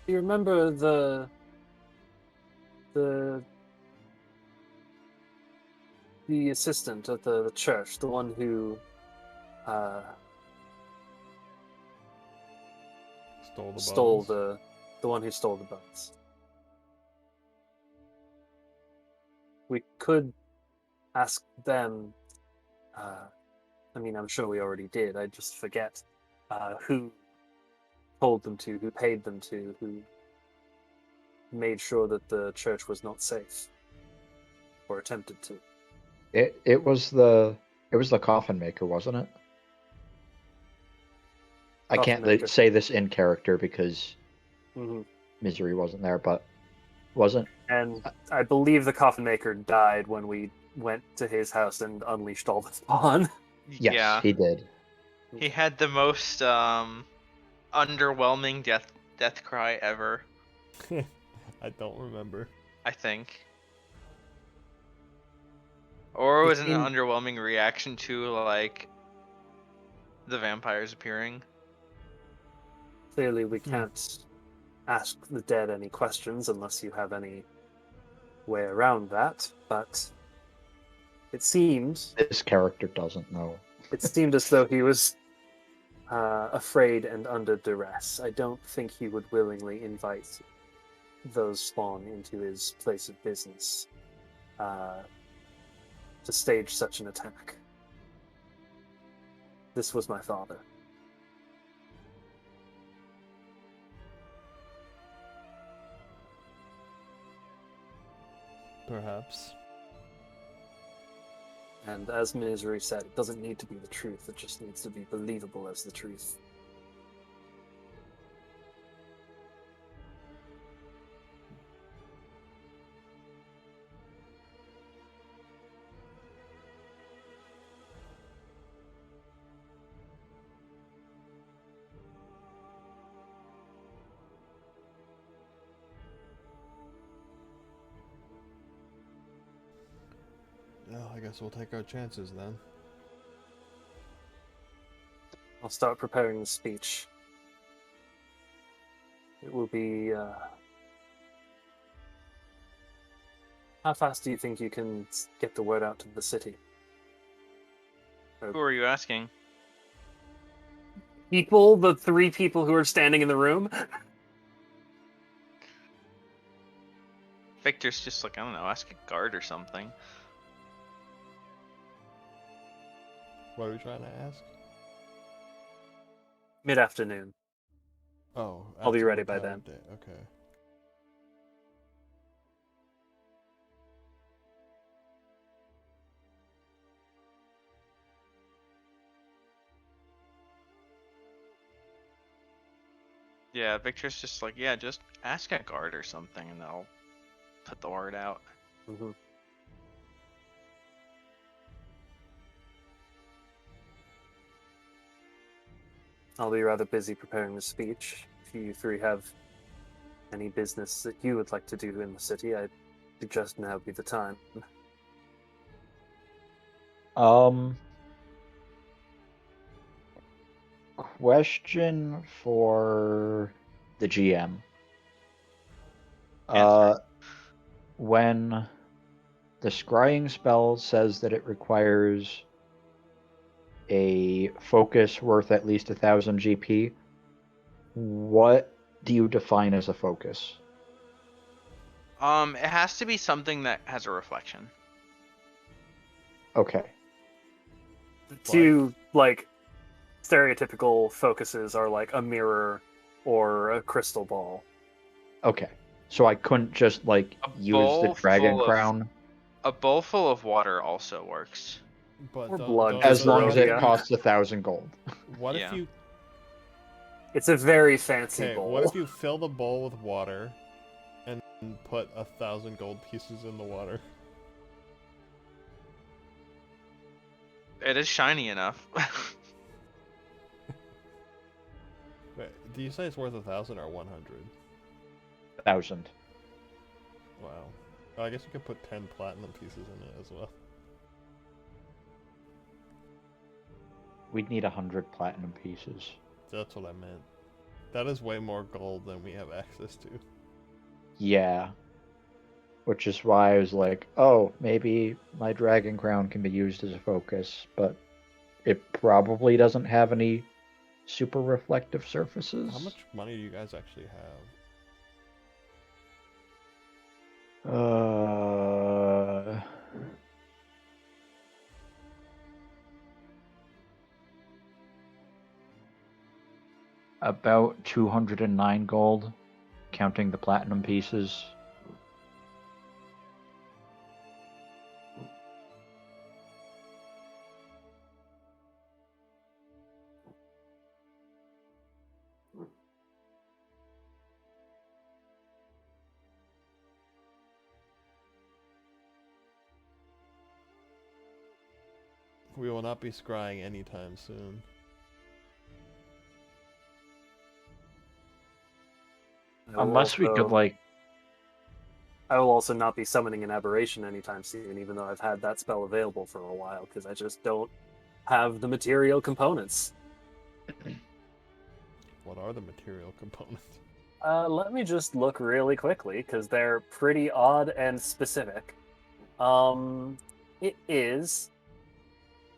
You remember the assistant at the church, the one who Stole the one who stole the bones? We could ask them. I mean, I'm sure we already did. I just forget who told them to, who paid them to, who made sure that the church was not safe, or attempted to. It was the coffin maker, wasn't it? I Coffin can't maker. say this in character because Mm-hmm. Misery wasn't there, but wasn't. And I believe the coffin maker died when we went to his house and unleashed all the spawn. Yes, Yeah, he did. he had the most underwhelming death cry ever, I don't remember. I think. Or was it an In- underwhelming reaction to like the vampires appearing? Clearly, we can't ask the dead any questions unless you have any way around that, but it seemed This character doesn't know. as though he was afraid and under duress. I don't think he would willingly invite those spawn into his place of business to stage such an attack. This was my father. Perhaps. And as Misery said, it doesn't need to be the truth, it just needs to be believable as the truth. Well, I guess we'll take our chances then. I'll start preparing the speech. It will be, how fast do you think you can get the word out to the city? Who are you asking? People, the 3 people who are standing in the room? Victor's just like, I don't know, ask a guard or something. What are we trying to ask? Mid-afternoon. Oh, I'll be after ready what by time then. of day? Okay. Yeah, Victor's just like, yeah, just ask a guard or something and they'll put the word out. Mm-hmm. I'll be rather busy preparing the speech. If you 3 have any business that you would like to do in the city, I'd suggest now be the time. Question for the GM. Answer. When the scrying spell says that it requires a focus worth at least 1,000 GP, what do you define as a focus? It has to be something that has a reflection. Okay. 2, like, stereotypical focuses are like a mirror or a crystal ball. Okay. So I couldn't just, like, A use the bowl dragon full of- crown? A bowl full of water also works. But Or blood, those just As long as it Barovia. costs 1,000 gold. What Yeah. if you? It's a very fancy Okay. bowl. What if you fill the bowl with water, and put 1,000 gold pieces in the water? It is shiny enough. Wait, do you say it's worth 1,000 or 100? 1,000. Wow. Oh, I guess you could put 10 platinum pieces in it as well. We'd need 100 platinum pieces. That's what I meant. That is way more gold than we have access to. Yeah. Which is why I was like, oh, maybe my dragon crown can be used as a focus, but it probably doesn't have any super reflective surfaces. How much money do you guys actually have? About 209 gold, counting the platinum pieces. We will not be scrying anytime soon. Unless we could, like... I will also not be summoning an aberration anytime soon, even though I've had that spell available for a while, because I just don't have the material components. What are the material components? Let me just look really quickly, because they're pretty odd and specific. It is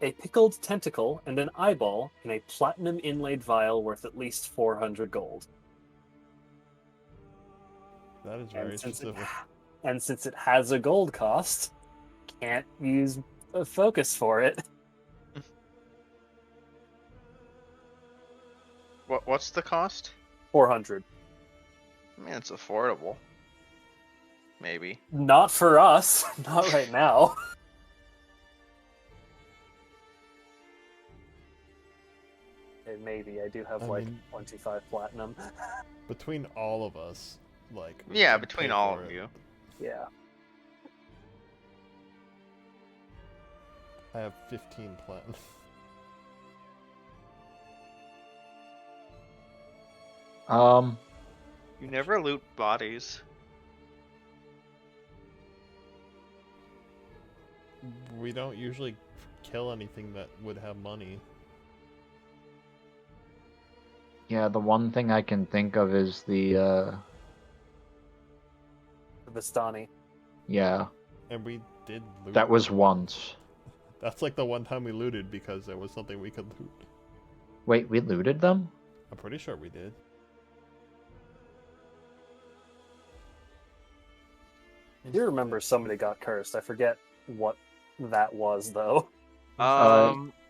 a pickled tentacle and an eyeball in a platinum inlaid vial worth at least 400 gold. That is very And since, it, specific. and since it has a gold cost, can't use a focus for it. What's the cost? 400. I mean, it's affordable. Maybe. Not for us. Not right now. Maybe I do have I like mean- 25 platinum. Between all of us, like we Yeah, could between pay all for of it. you. Yeah. I have 15 platinum. You never loot bodies. We don't usually kill anything that would have money. Yeah, the one thing I can think of is the Vistani. yeah, And we did loot. that was once. That's like the one time we looted because there was something we could loot. Wait, we looted them? I'm pretty sure we did. I do remember somebody got cursed. I forget what that was, though.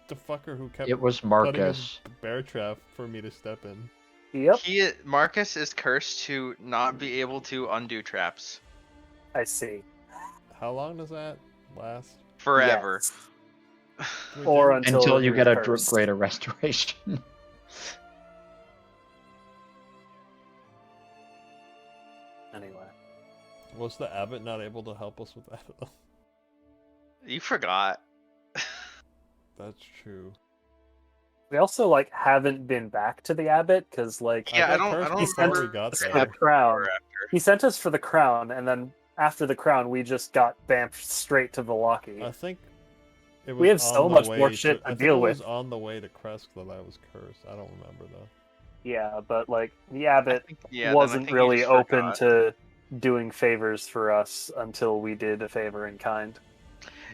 The fucker who kept It was putting Marcus. a bear trap for me to step in. Yep. Marcus is cursed to not be able to undo traps I see. How long does that last? forever. Yes. We Or didn't- until you you're get a cursed. greater restoration. Anyway. Was the abbot not able to help us with that? You forgot. That's true. We also like haven't been back to the abbot because like Yeah, I got don't. I cursed don't before remember. we got us there. for the crown. Or after. He sent us for the crown, and then after the crown, we just got bamfed straight to Velaki. I think it was We have on so the much way more shit to I think deal it was with. on the way to Kresk that I was cursed. I don't remember though. Yeah, but like the I abbot think, yeah, then I wasn't think you really just open forgot. to doing favors for us until we did a favor in kind.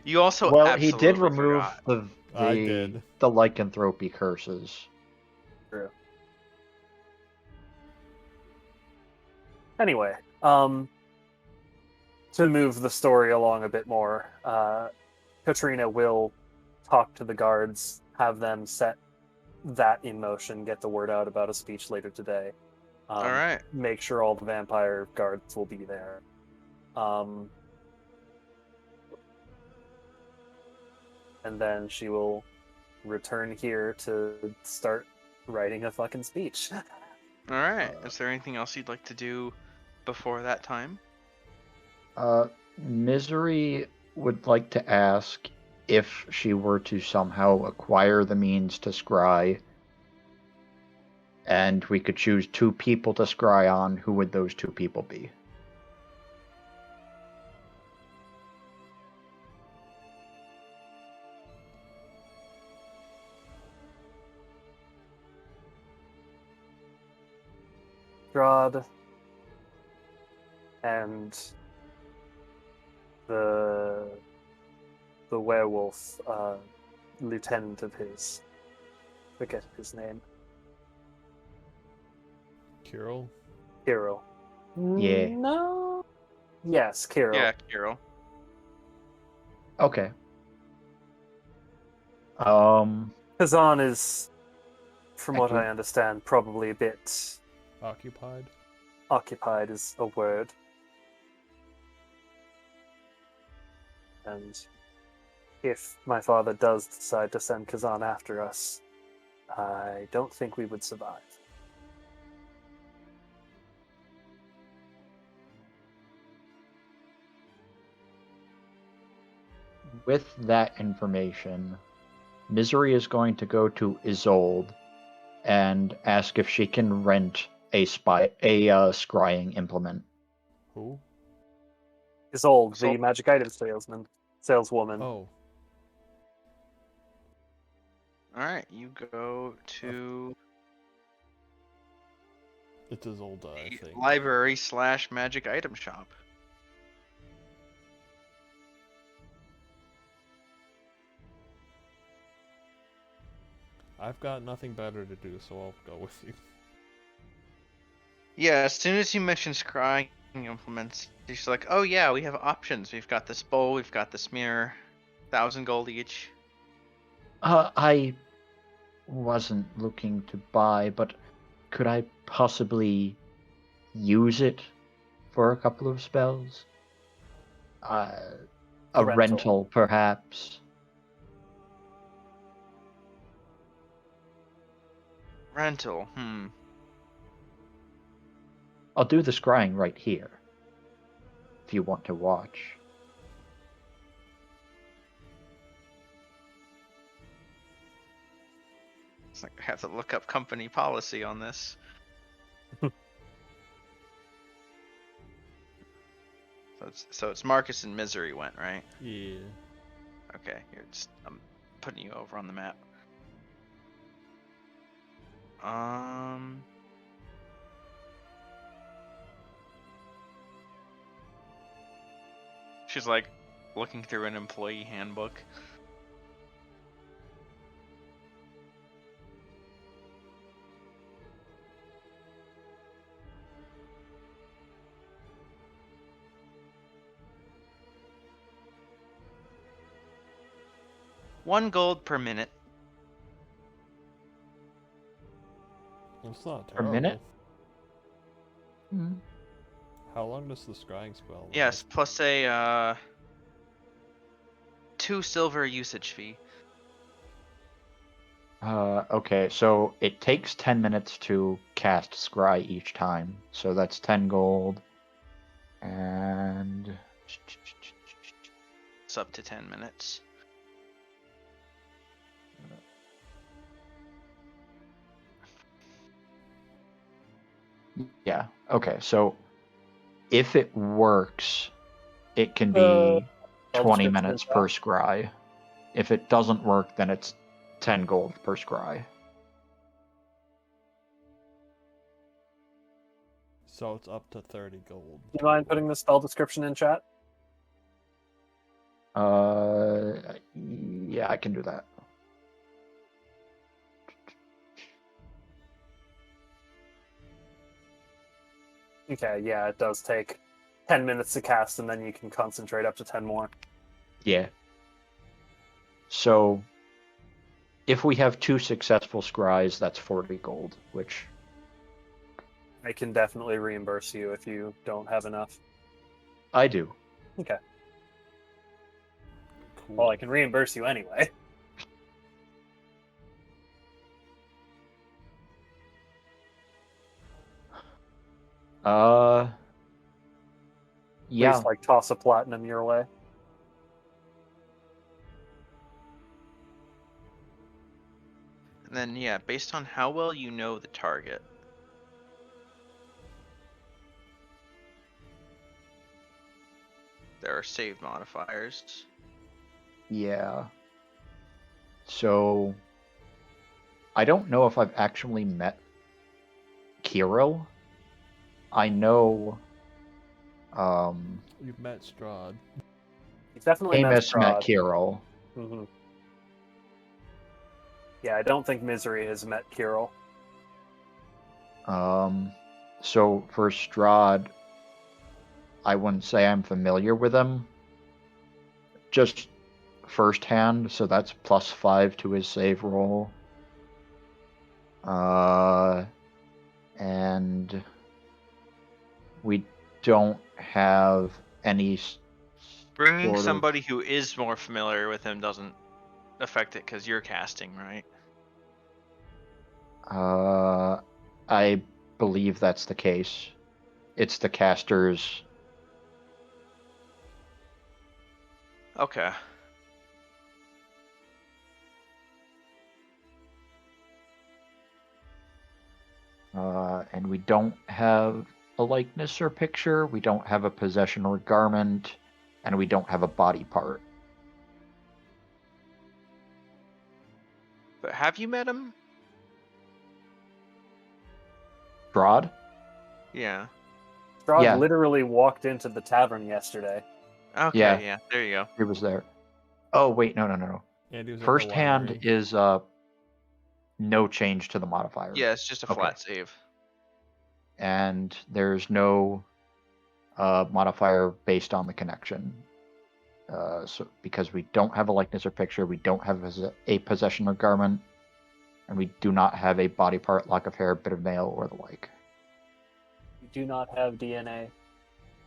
You also Well, he did absolutely remove forgot. I did. the lycanthropy curses. True. Anyway, to move the story along a bit more, Katrina will talk to the guards, have them set that in motion, get the word out about a speech later today. All right. Make sure all the vampire guards will be there. And then she will return here to start writing a fucking speech. All right. Is there anything else you'd like to do before that time? Misery would like to ask if she were to somehow acquire the means to scry, and we could choose 2 people to scry on, who would those 2 people be? Strahd and the werewolf lieutenant of his. Forget his name. Kirill? Kirill. Yeah. No. Yes, Kirill. Yeah, Kirill. Okay. Kazan is, from what Thank I you. understand, probably a bit Occupied? occupied is a word. And if my father does decide to send Kazan after us, I don't think we would survive. With that information, Misery is going to go to Isolde and ask if she can rent a scrying implement. Who? Isolde, So- the magic item saleswoman. Oh. All right. You go to It's his old I think. library / magic item shop. I've got nothing better to do, so I'll go with you. Yeah, as soon as you mention scrying implements, she's like, "Oh yeah, we have options. We've got this bowl, we've got this mirror, 1,000 gold each." I wasn't looking to buy, but could I possibly use it for a couple of spells? A rental, perhaps. Rental. I'll do the scrying right here, if you want to watch. It's like I have to look up company policy on this. So it's Marcus and Misery went, right? Yeah. Okay, I'm putting you over on the map. She's like looking through an employee handbook. $1 gold per minute. It's not Per terrible. minute? Hmm. How long does the scrying spell last? Yes, plus a 2 silver usage fee. Okay, so it takes 10 minutes to cast Scry each time, so that's 10 gold. And It's up to 10 minutes. yeah, okay, so if it works, it can be 20 minutes per scry. If it doesn't work, then it's 10 gold per scry. So it's up to 30 gold. Do you mind putting the spell description in chat? Yeah, I can do that. Okay, yeah, it does take 10 minutes to cast, and then you can concentrate up to 10 more. Yeah. So, if we have 2 successful scries, that's 40 gold, which... I can definitely reimburse you if you don't have enough. I do. Okay. Cool. Well, I can reimburse you anyway. Yeah. At least, like, toss a platinum your way. And then, yeah, based on how well you know the target. There are save modifiers. Yeah. So, I don't know if I've actually met Kirill. I know, You've met Strahd. You've definitely Amos met Strahd. Kirill. Mm-hmm. Yeah, I don't think Misery has met Kirill. So for Strahd, I wouldn't say I'm familiar with him. Just firsthand, so that's +5 to his save roll. And we don't have any Bringing sort of... somebody who is more familiar with him doesn't affect it because you're casting, right? I believe that's the case. It's the casters. Okay. And we don't have a likeness or picture, we don't have a possession or garment, and we don't have a body part. But have you met him? Strahd? Yeah. Strahd Yeah. literally walked into the tavern yesterday. Okay, Yeah. yeah, there you go. He was there. Oh, wait, no. And he was at the First hand winery. is no change to the modifier. Yeah, it's just a Okay. flat save. And there's no modifier based on the connection. So because we don't have a likeness or picture, we don't have a possession or garment, And we do not have a body part, lock of hair, bit of nail, or the like. You do not have DNA.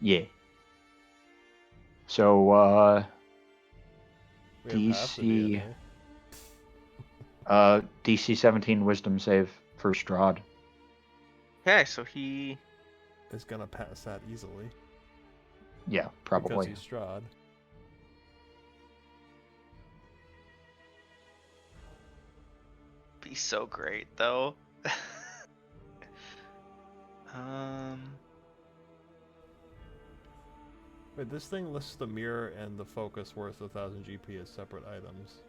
Yeah. So, We have half the DC, DNA. DC 17 Wisdom save for Strahd. Okay, so he. Is gonna pass that easily. Yeah, probably. Because he's Strahd. Be so great, though. um. Wait, this thing lists the mirror and the focus worth 1000 GP as separate items.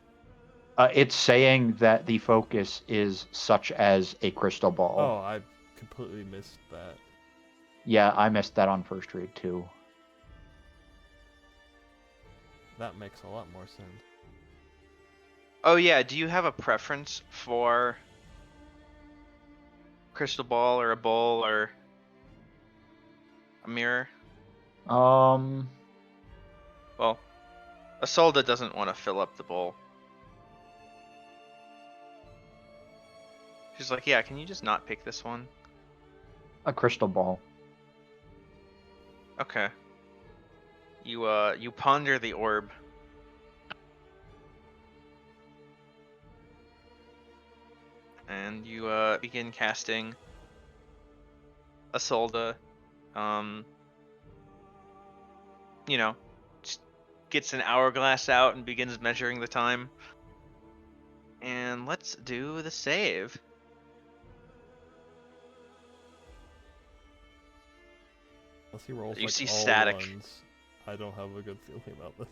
It's saying that the focus is such as a crystal ball. Oh, I completely missed that. Yeah, I missed that on first read too. That makes a lot more sense. Oh yeah, do you have a preference for crystal ball or a bowl or a mirror? Um, Well, Isolde doesn't want to fill up the bowl. She's like, yeah, can you just not pick this one? a crystal ball. Okay. You ponder the orb. And you begin casting Isolde. You know, just gets an hourglass out and begins measuring the time. And let's do the save. Unless he rolls You like see all static. ones, I don't have a good feeling about this.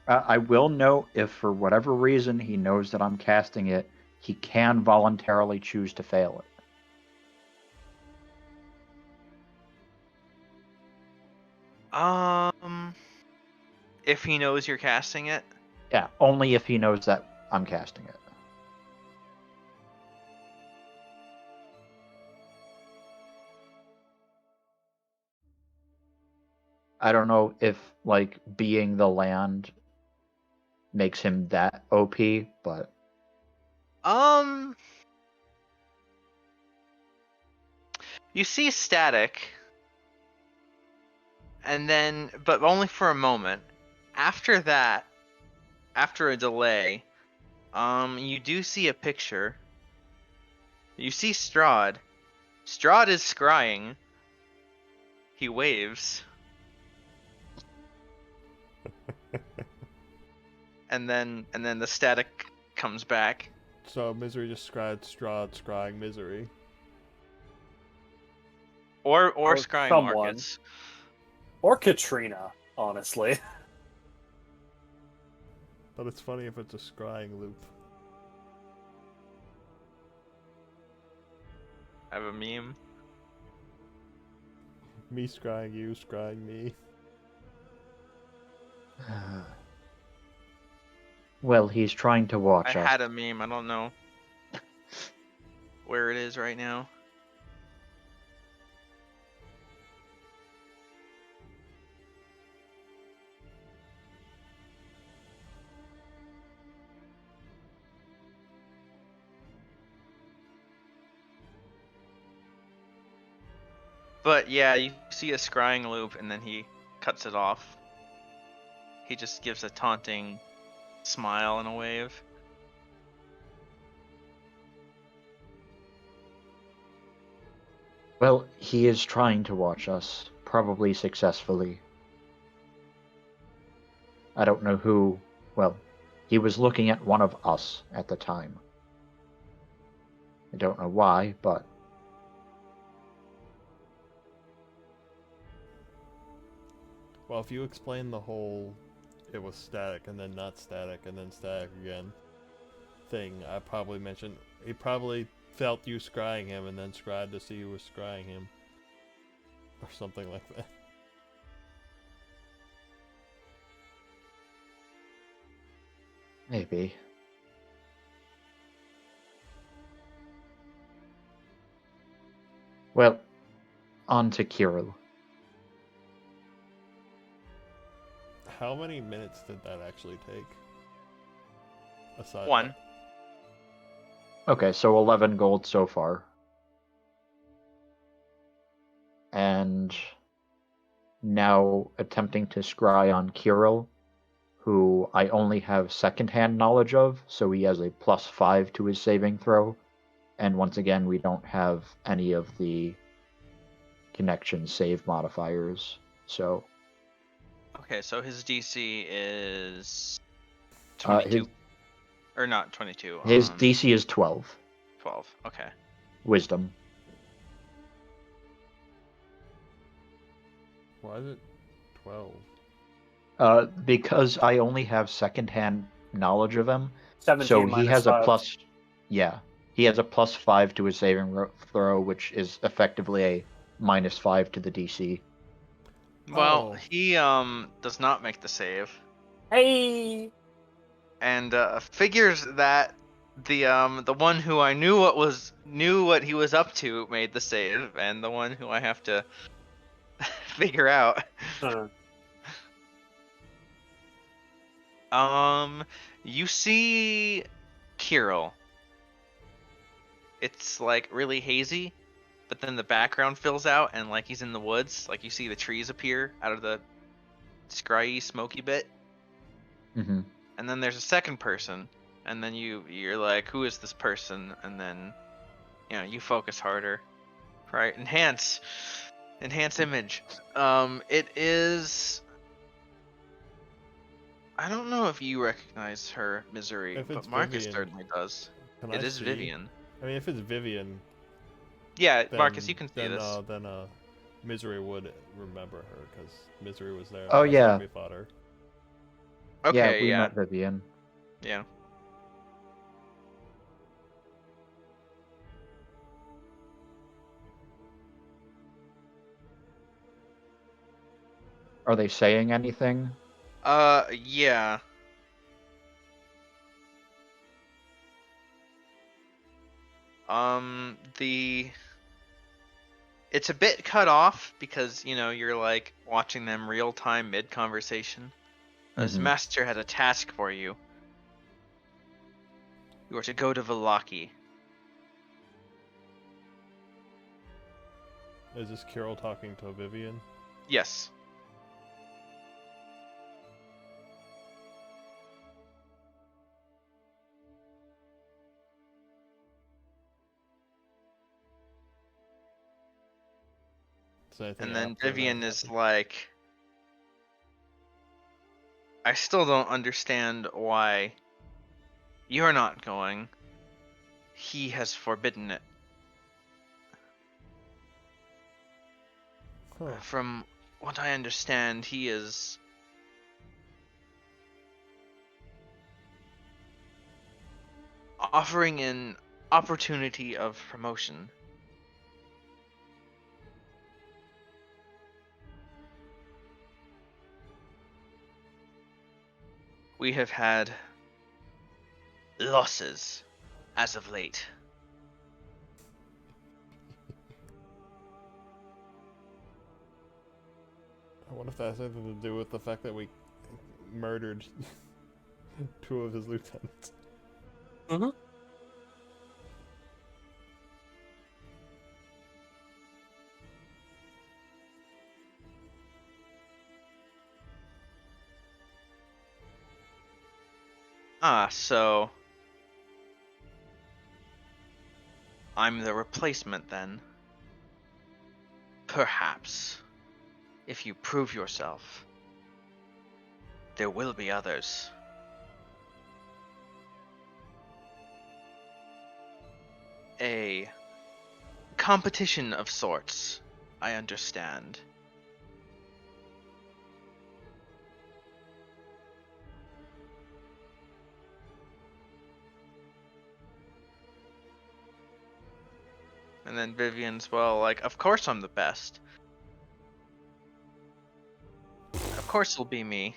I will note if for whatever reason he knows that I'm casting it, he can voluntarily choose to fail it. If he knows you're casting it. Yeah, only if he knows that I'm casting it. I don't know if, like, being the land makes him that OP, but You see static, and then, but only for a moment. After that, after a delay, you do see a picture. You see Strahd. Strahd is scrying. He waves. and then the static comes back. So Misery just Strahd scrying Misery. Or scrying someone. Marcus. Or Katrina, honestly. But it's funny if it's a scrying loop. I have a meme. Me scrying you, scrying me. well, he's trying to watch I us. had a meme. I don't know where it is right now. But yeah, you see a scrying loop and then he cuts it off. He just gives a taunting smile and a wave. Well, he is trying to watch us, probably successfully. I don't know who. Well, he was looking at one of us at the time. I don't know why, but Well, if you explain the whole it was static and then not static and then static again thing, I probably mentioned he probably felt you scrying him and then scryed to see who was scrying him. Or something like that. maybe. Well, on to Kirill. How many minutes did that actually take? Aside One. Okay, so 11 gold so far. And now attempting to scry on Kirill, who I only have secondhand knowledge of, so he has a +5 to his saving throw. And once again, we don't have any of the connection save modifiers, so Okay, so his DC is uh, 22, or not 22. his DC is 12. 12. Okay. Wisdom. Why is it 12? Because I only have secondhand knowledge of him, 17 so he minus has a 5. plus. Yeah, he has a +5 to his saving throw, which is effectively a -5 to the DC. Well, Oh. he does not make the save, Hey! and figures that the one who I knew what he was up to made the save, and the one who I have to figure out. Uh, You see Kirill. It's like really hazy, but then the background fills out and like he's in the woods. Like you see the trees appear out of the scryy, smoky bit. Mm-hmm. And then there's a second person, and then you're like, who is this person? And then you focus harder. Right? Enhance image. It is. I don't know if you recognize her, Misery, If it's but Marcus Vivian, certainly does. Can It I is see? Vivian. I mean, if it's Vivian, Yeah, then, Marcus, you can see then, this. Then Misery would remember her, because Misery was there Oh, last yeah. time we fought her. Yeah, Okay, we yeah. met Vivian. Yeah. Are they saying anything? Yeah. The it's a bit cut off because, you're like watching them real time mid conversation. As Mhm. Master has a task for you. You are to go to Vallaki. Is this Kirill talking to Vivian? Yes. Is anything And then after that Vivian is happen? like, I still don't understand why you're not going. He has forbidden it. Huh. From what I understand, he is offering an opportunity of promotion. We have had losses as of late. I wonder if that has anything to do with the fact that we murdered 2 of his lieutenants. mhm. So I'm the replacement then. Perhaps, if you prove yourself, there will be others. A competition of sorts, I understand. And then Vivian's, well, like, of course I'm the best. Of course it'll be me.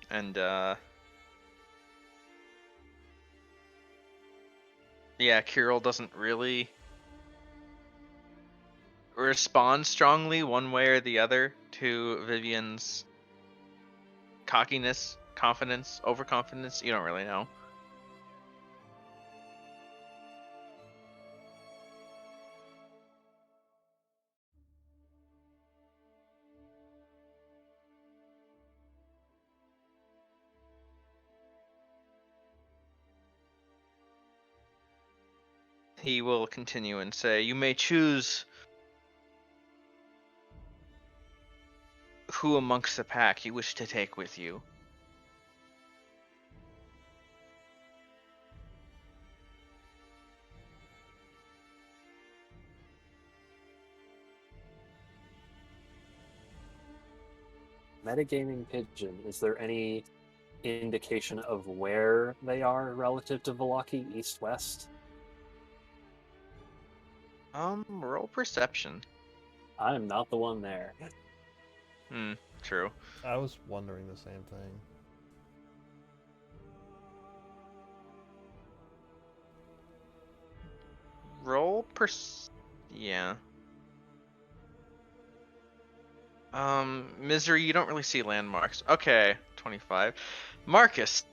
And Yeah, Kirill doesn't really respond strongly one way or the other to Vivian's cockiness, confidence, overconfidence. You don't really know. He will continue and say, "You may choose who amongst the pack you wish to take with you." Metagaming Pigeon, is there any indication of where they are relative to Velaki, east-west? Roll perception. I'm not the one there. True. I was wondering the same thing. Roll yeah. Misery, you don't really see landmarks. Okay, 25. Marcus,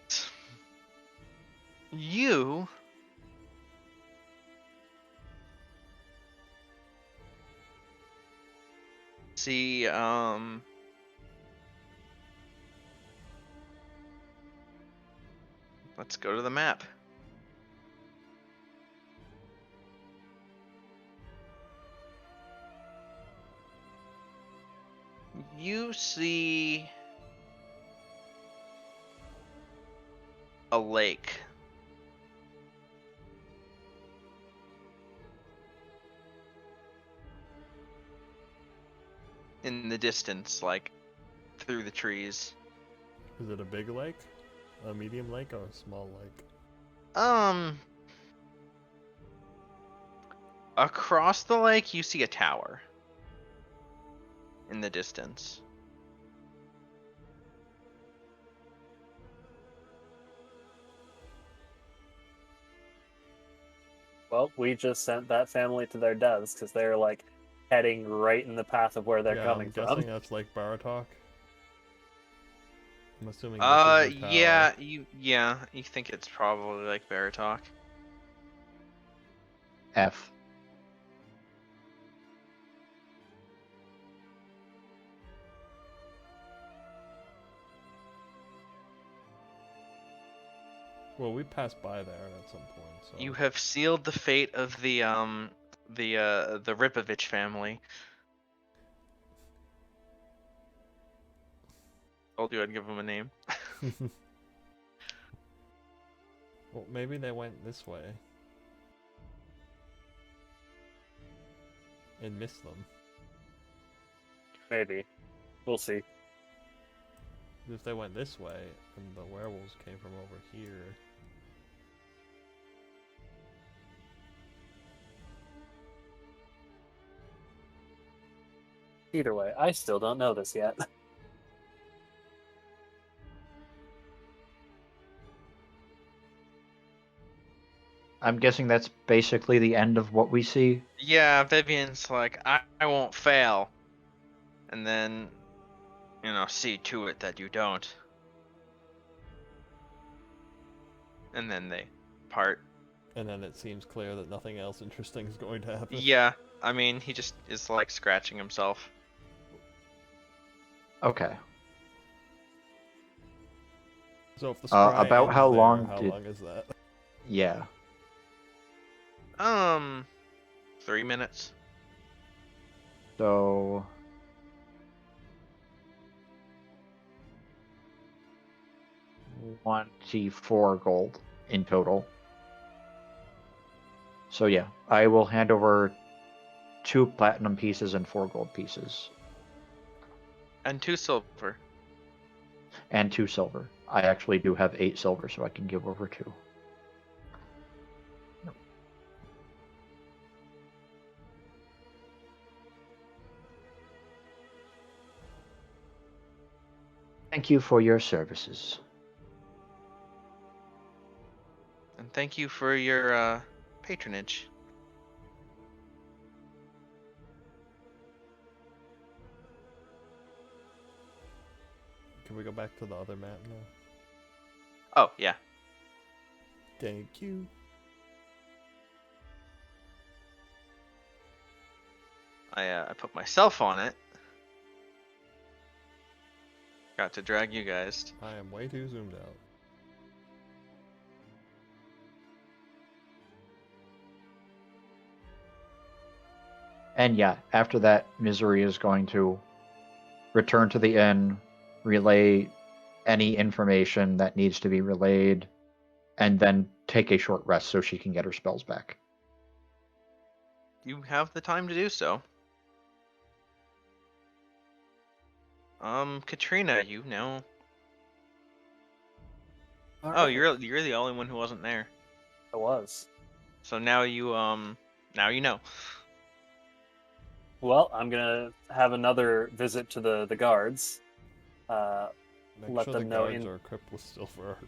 you see, let's go to the map. You see a lake. In the distance, like through the trees. Is it a big lake? A medium lake or a small lake? Across the lake, you see a tower in the distance. Well, we just sent that family to their deaths because they're like heading right in the path of where they're Yeah, coming I'm from. guessing that's Lake Baratok. I'm assuming this is the tower. You think it's probably like Baratok. F. Well, we passed by there at some point, so... You have sealed the fate of the Ripovich family. Told you I'd give them a name. Well, maybe they went this way. And missed them. Maybe. We'll see. If they went this way, and the werewolves came from over here... Either way, I still don't know this yet. I'm guessing that's basically the end of what we see. Yeah, Vivian's like, I won't fail. And then, see to it that you don't. And then they part. And then it seems clear that nothing else interesting is going to happen. Yeah, I mean, he just is like scratching himself. Okay. So if the scry About ends how there, long how did... long is that? Yeah. 3 minutes. So... 24 gold in total. So yeah, I will hand over 2 platinum pieces and 4 gold pieces. And 2 silver. And 2 silver. I actually do have 8 silver, so I can give over 2. Thank you for your services. And thank you for your patronage. Can we go back to the other map now? Oh, yeah. Thank you. I put myself on it. Got to drag you guys. I am way too zoomed out. And yeah, after that, Misery is going to return to the inn, relay any information that needs to be relayed, and then take a short rest so she can get her spells back. You have the time to do so. Katrina, you know. Oh, you're the only one who wasn't there. I was. So now you know. Well, I'm gonna have another visit to the guards. Make Let sure them the know guards in- are equipped with silver.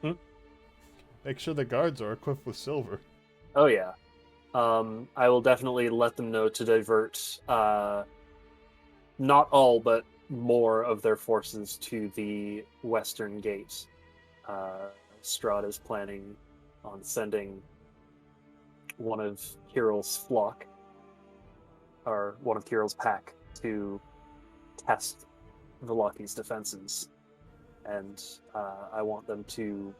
Hmm? Make sure the guards are equipped with silver. Oh yeah. I will definitely let them know to divert not all, but more of their forces to the western gate. Strahd is planning on sending one of Kirill's flock, or one of Kirill's pack, to test Velaki's defenses. And I want them to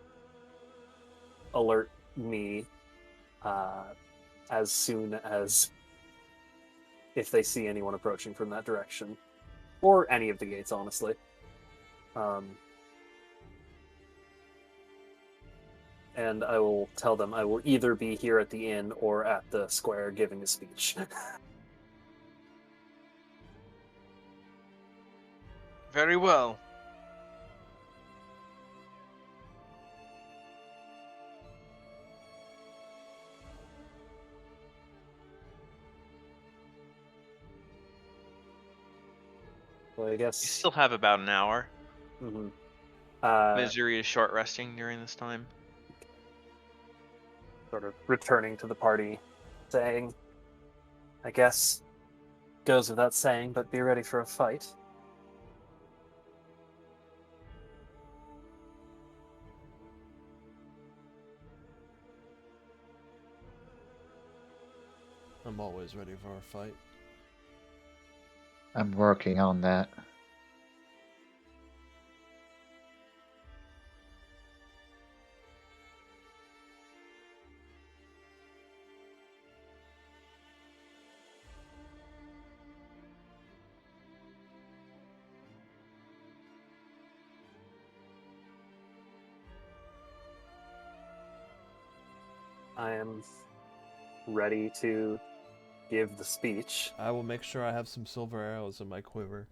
alert me as soon as if they see anyone approaching from that direction, or any of the gates, honestly. And I will tell them I will either be here at the inn or at the square giving a speech. Very well. Well, I You guess. still have about an hour. Mhm. Misery is short resting during this time. Sort of returning to the party, saying, I guess goes without saying, but be ready for a fight. I'm always ready for a fight. I'm working on that. I am ready to give the speech. I will make sure I have some silver arrows in my quiver.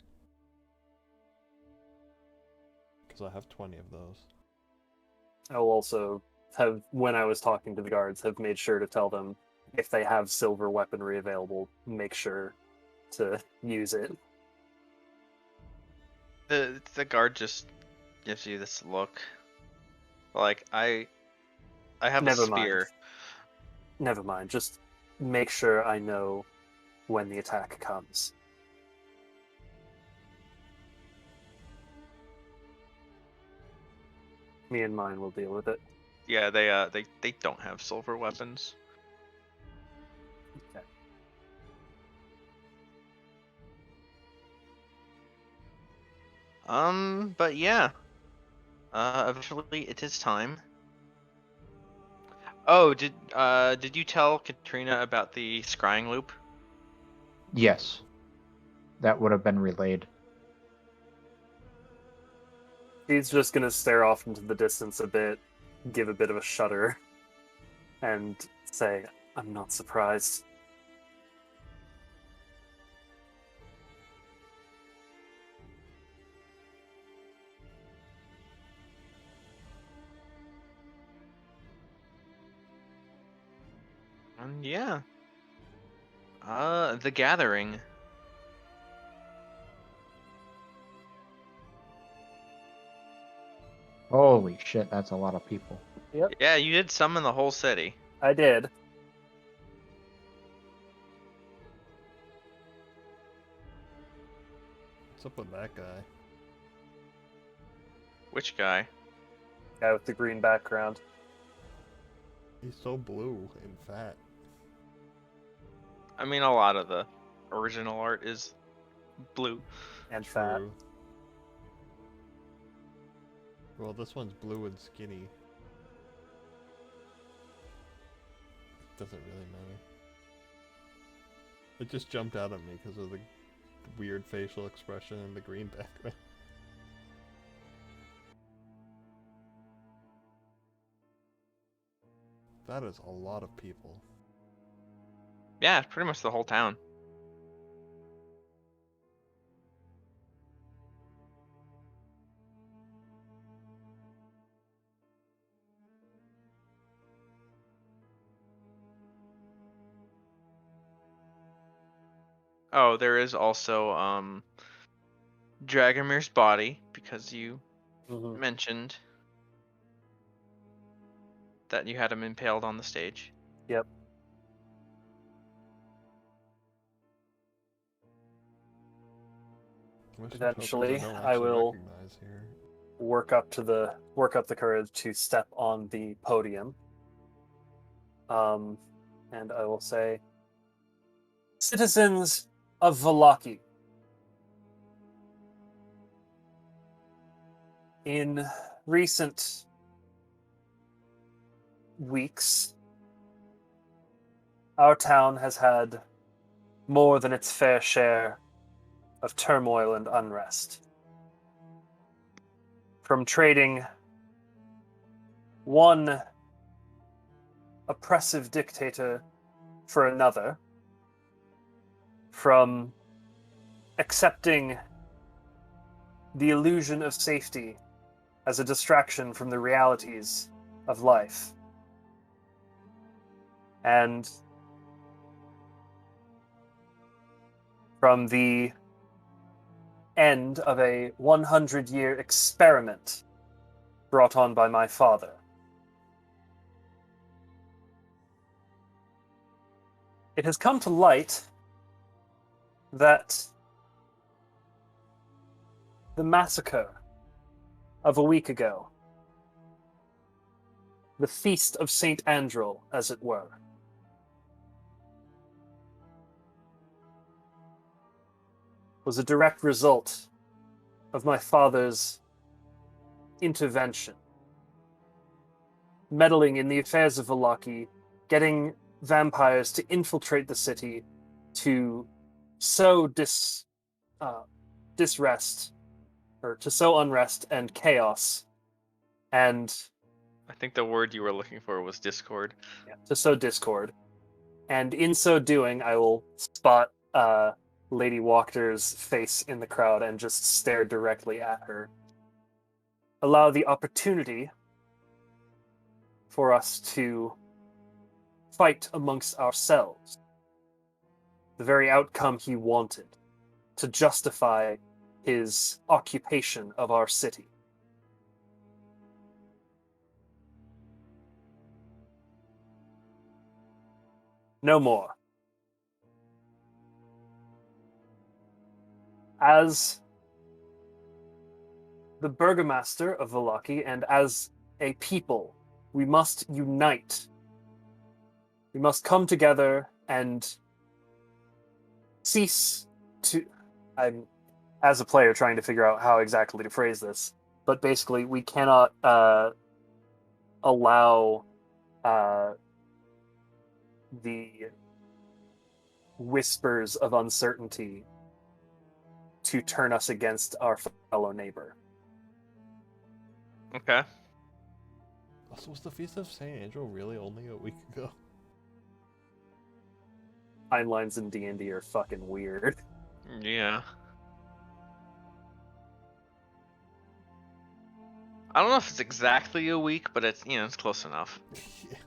Because I have 20 of those. I will also have, when I was talking to the guards, have made sure to tell them if they have silver weaponry available, make sure to use it. The guard just gives you this look. Like I have a Never mind. spear. Never mind. Just make sure I know when the attack comes. Me and mine will deal with it. Yeah, they don't have silver weapons. Okay. But yeah. Eventually it is time. Oh, did you tell Katrina about the scrying loop? Yes, that would have been relayed. He's just gonna stare off into the distance a bit, give a bit of a shudder, and say, I'm not surprised. Yeah. The Gathering. Holy shit, that's a lot of people. Yeah, you did summon the whole city. I did. What's up with that guy? Which guy? Guy with the green background. He's so blue and fat. I mean, a lot of the original art is blue. And fat. True. Well, this one's blue and skinny. Doesn't really matter. It just jumped out at me because of the weird facial expression and the green background. That is a lot of people. Yeah, pretty much the whole town. Oh, there is also Dragomir's body, because you Mhm. mentioned that you had him impaled on the stage. Yep. Eventually, I will Here. work up the courage to step on the podium. And I will say, citizens of Vallaki, in recent weeks, our town has had more than its fair share of turmoil and unrest. From trading one oppressive dictator for another, from accepting the illusion of safety as a distraction from the realities of life, and from the end of a 100-year experiment brought on by my father. It has come to light that the massacre of a week ago, the feast of Saint Andrel, as it were, was a direct result of my father's intervention, meddling in the affairs of Vallaki, getting vampires to infiltrate the city, to sow disrest, or to sow unrest and chaos, and I think the word you were looking for was discord. to sow discord. And in so doing, I will spot Lady Walker's face in the crowd and just stare directly at her. Allow the opportunity for us to fight amongst ourselves. The very outcome he wanted, to justify his occupation of our city. No more. As the burgomaster of Vallaki and as a people, we must unite. We must come together and cease to... I'm, as a player, trying to figure out how exactly to phrase this, but basically we cannot allow the whispers of uncertainty to turn us against our fellow neighbor. Okay. Also, was the Feast of St. Andrew really only a week ago? Timelines in D&D are fucking weird. Yeah. I don't know if it's exactly a week, but it's, it's close enough. Yeah.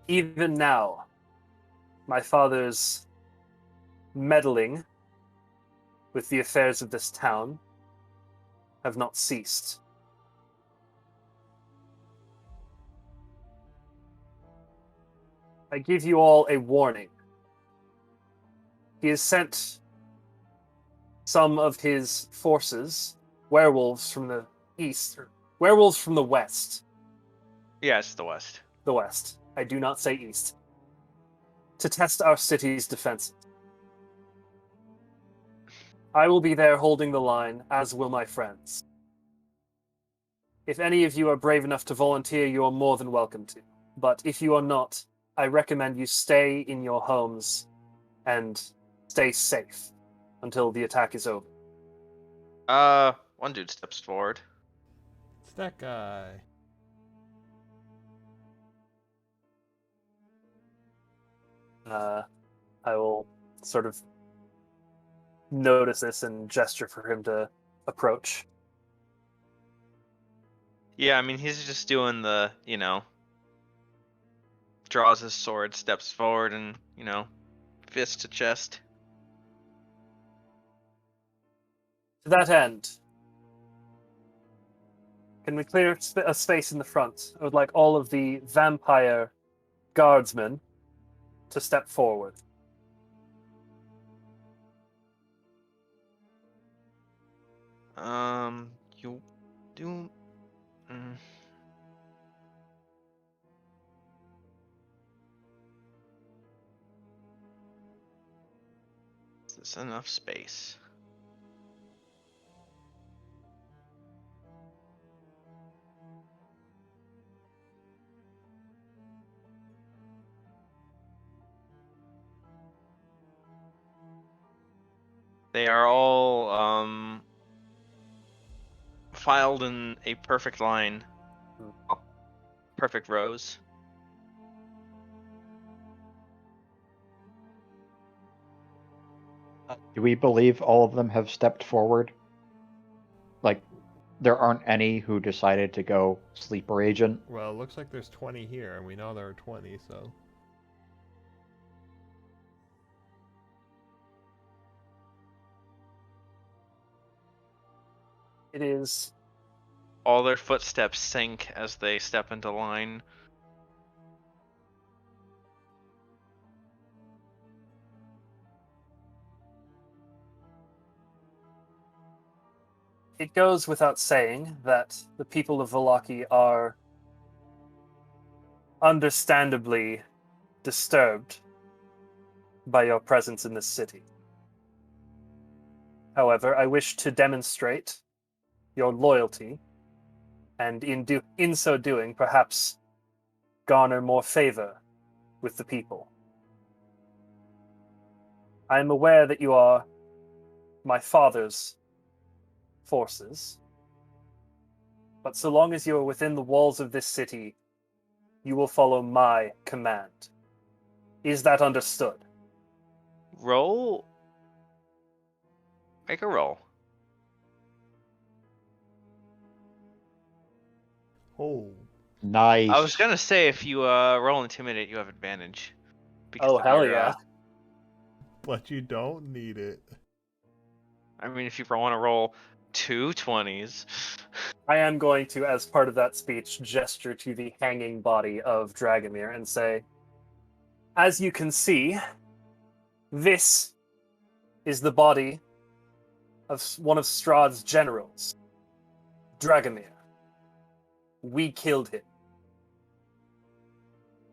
Even now, my father's meddling with the affairs of this town have not ceased. I give you all a warning. He has sent some of his forces, werewolves from the east, or werewolves from the west. Yeah, it's the West. The west. I do not say east. To test our city's defenses. I will be there holding the line, as will my friends. If any of you are brave enough to volunteer, you are more than welcome to. But if you are not, I recommend you stay in your homes and stay safe until the attack is over. One dude steps forward. It's that guy. I will sort of notice this and gesture for him to approach. Yeah, I mean, he's just doing the, draws his sword, steps forward, and, fist to chest. To that end, can we clear a space in the front? I would like all of the vampire guardsmen to step forward. You do. Is this enough space? They are all filed in a perfect line. Perfect rows. Do we believe all of them have stepped forward? Like, there aren't any who decided to go sleeper agent? Well, it looks like there's 20 here, and we know there are 20, so... It is All their footsteps sink as they step into line. It goes without saying that the people of Vallaki are understandably disturbed by your presence in this city. However, I wish to demonstrate your loyalty, and in so doing, perhaps garner more favor with the people. I am aware that you are my father's forces, but so long as you are within the walls of this city, you will follow my command. Is that understood? Roll. Make a roll. Oh. Nice. I was gonna say if you roll Intimidate, you have advantage. Oh, of hell your, yeah. But you don't need it. I mean, if you want to roll 2 20s. I am going to, as part of that speech, gesture to the hanging body of Dragomir and say, as you can see, this is the body of one of Strahd's generals, Dragomir. We killed him.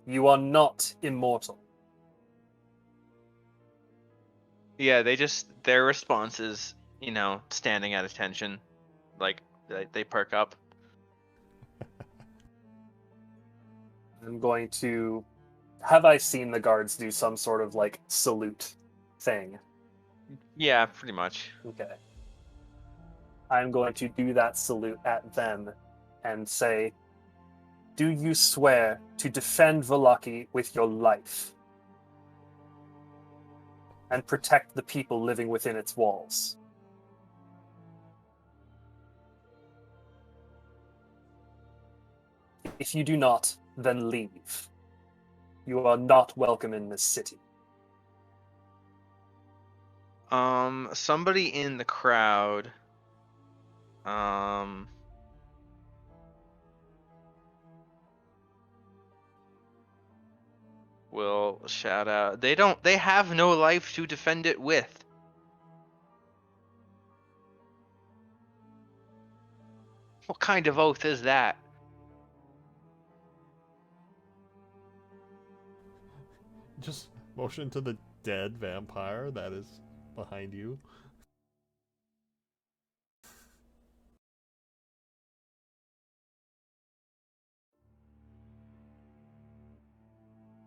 You are not immortal. Yeah, their response is, standing at attention. Like, they perk up. I'm going to... Have I seen the guards do some sort of, salute thing? Yeah, pretty much. Okay. I'm going to do that salute at them and say, do you swear to defend Vallaki with your life and protect the people living within its walls? If you do not, then leave. You are not welcome in this city. Somebody in the crowd, will shout out. They have no life to defend it with. What kind of oath is that? Just motion to the dead vampire that is behind you.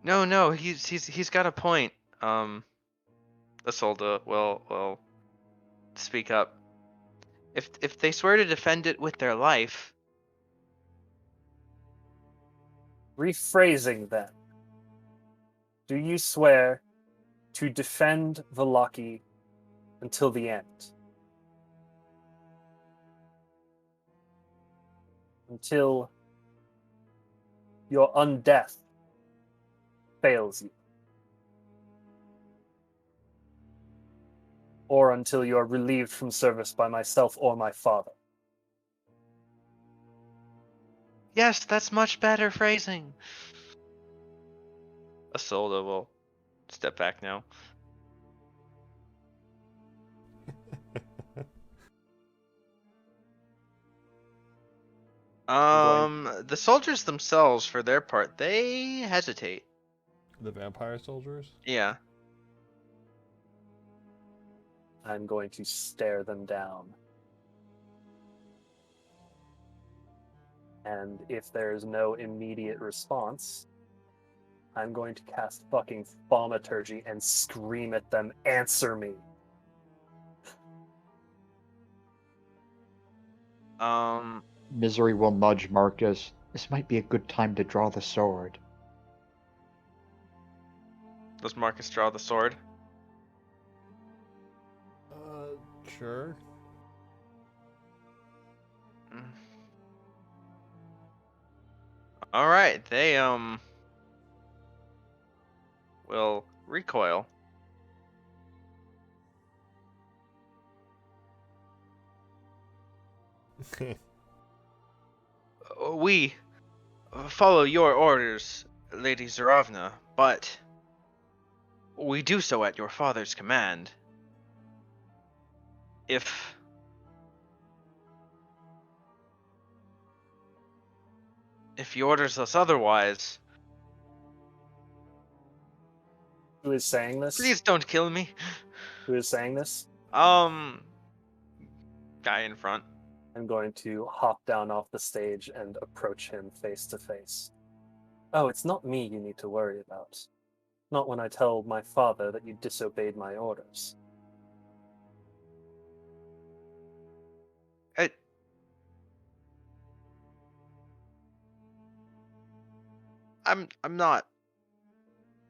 No, he's got a point. Isolde will speak up. If they swear to defend it with their life, Rephrasing then. Do you swear to defend Vallaki until the end? Until your undeath fails you? Or until you are relieved from service by myself or my father? yes, that's much better phrasing. Isolde will step back now. The soldiers themselves, for their part, they hesitate. The vampire soldiers? Yeah. I'm going to stare them down. And if there's no immediate response, I'm going to cast fucking thaumaturgy and scream at them, answer me. Misery will nudge Marcus. This might be a good time to draw the sword. Does Marcus draw the sword? Sure. All right, they will recoil. We follow your orders, Lady Zarovna, but we do so at your father's command. If he orders us otherwise, Who is saying this? please don't kill me. Who is saying this? Guy in front. I'm going to hop down off the stage and approach him face to face. Oh, it's not me you need to worry about. Not when I tell my father that you disobeyed my orders. I'm not.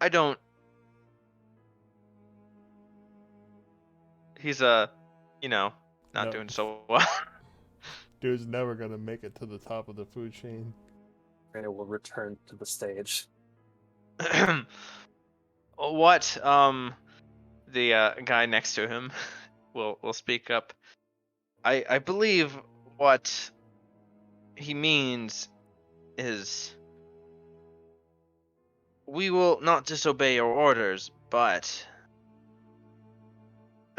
I don't. He's not No. doing so well. Dude's never gonna make it to the top of the food chain. And it will return to the stage. What the guy next to him will speak up. I believe what he means is we will not disobey your orders, but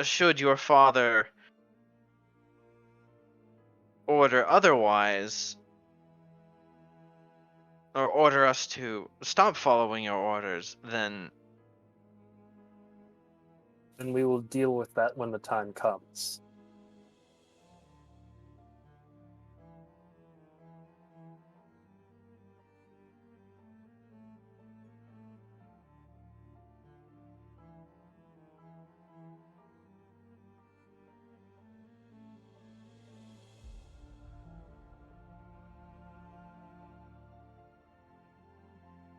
should your father order otherwise, or order us to stop following your orders, then And we will deal with that when the time comes.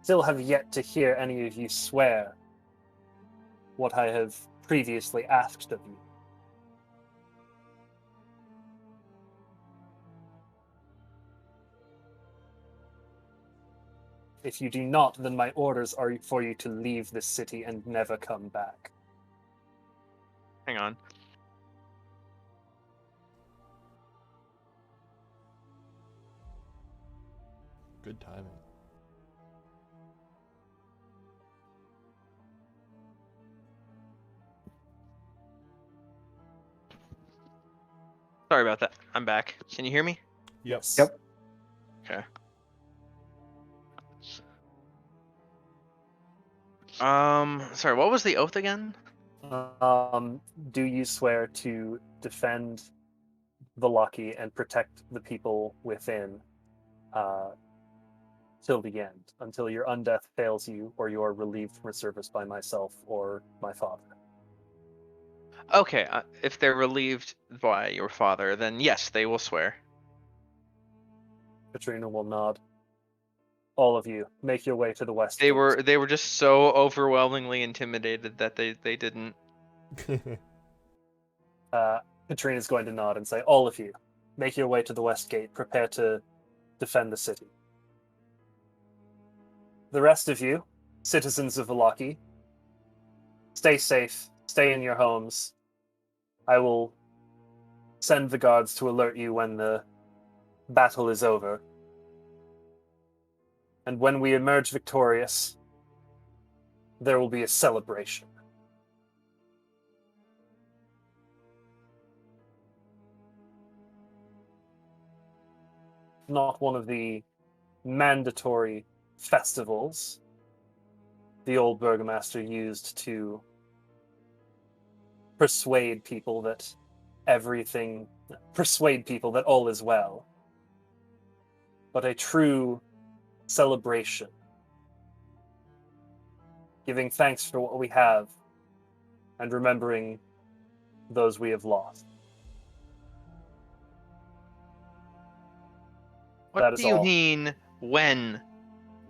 Still have yet to hear any of you swear what I have previously asked of you. If you do not, then my orders are for you to leave this city and never come back. Hang on. Good timing. Sorry about that. I'm back. Can you hear me? Yep. Yep. Okay. Sorry, what was the oath again? Do you swear to defend the Lucky and protect the people within till the end, until your undeath fails you or you are relieved from service by myself or my father? Okay, if they're relieved by your father, then yes, they will swear. Katrina will nod. All of you, make your way to the west They gate. were just so overwhelmingly intimidated that they didn't. Katrina's going to nod and say, all of you, make your way to the west gate. Prepare to defend the city. The rest of you, citizens of Valaki, stay safe, stay in your homes. I will send the guards to alert you when the battle is over. And when we emerge victorious, there will be a celebration. Not one of the mandatory festivals the old burgomaster used to persuade people that all is well, but a true celebration, giving thanks for what we have and remembering those we have lost. What That is do you all. mean when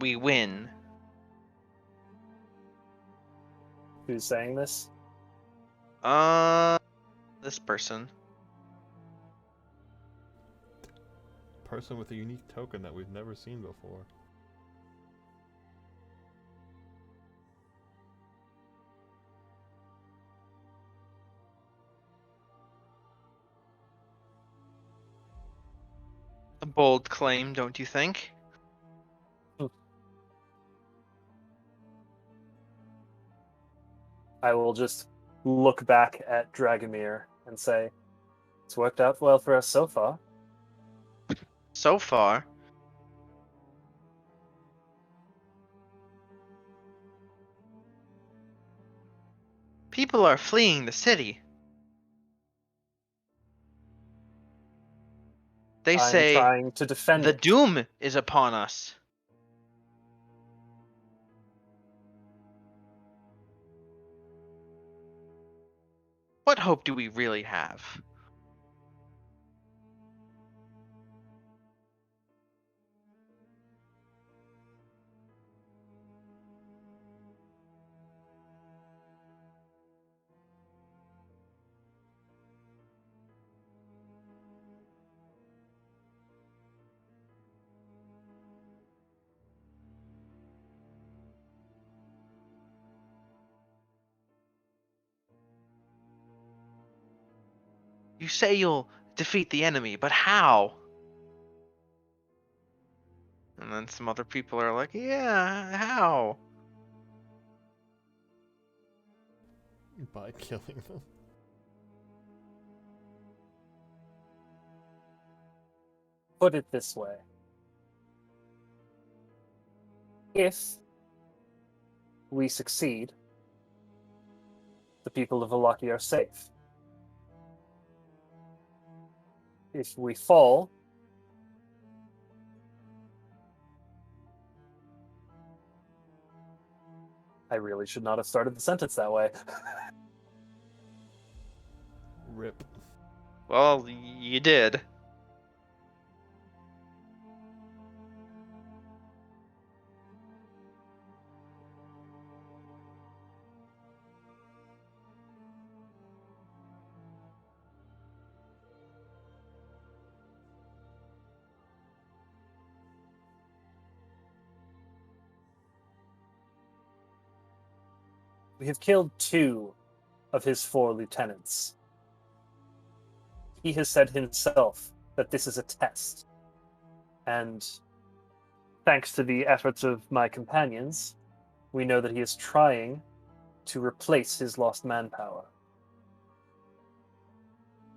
we win? Who's saying this? This person. Person with a unique token that we've never seen before. A bold claim, don't you think? I will just look back at Dragomir and say, it's worked out well for us so far. So far. People are fleeing the city. They I'm say trying to defend the it. doom is upon us. What hope do we really have? You say you'll defeat the enemy, but how? And then some other people are like, yeah, how? By killing them. Put it this way. If we succeed, the people of Valaki are safe. If we fall, I really should not have started the sentence that way. Rip. Well, you did. We have killed 2 of his 4 lieutenants. He has said himself that this is a test. And thanks to the efforts of my companions, we know that he is trying to replace his lost manpower.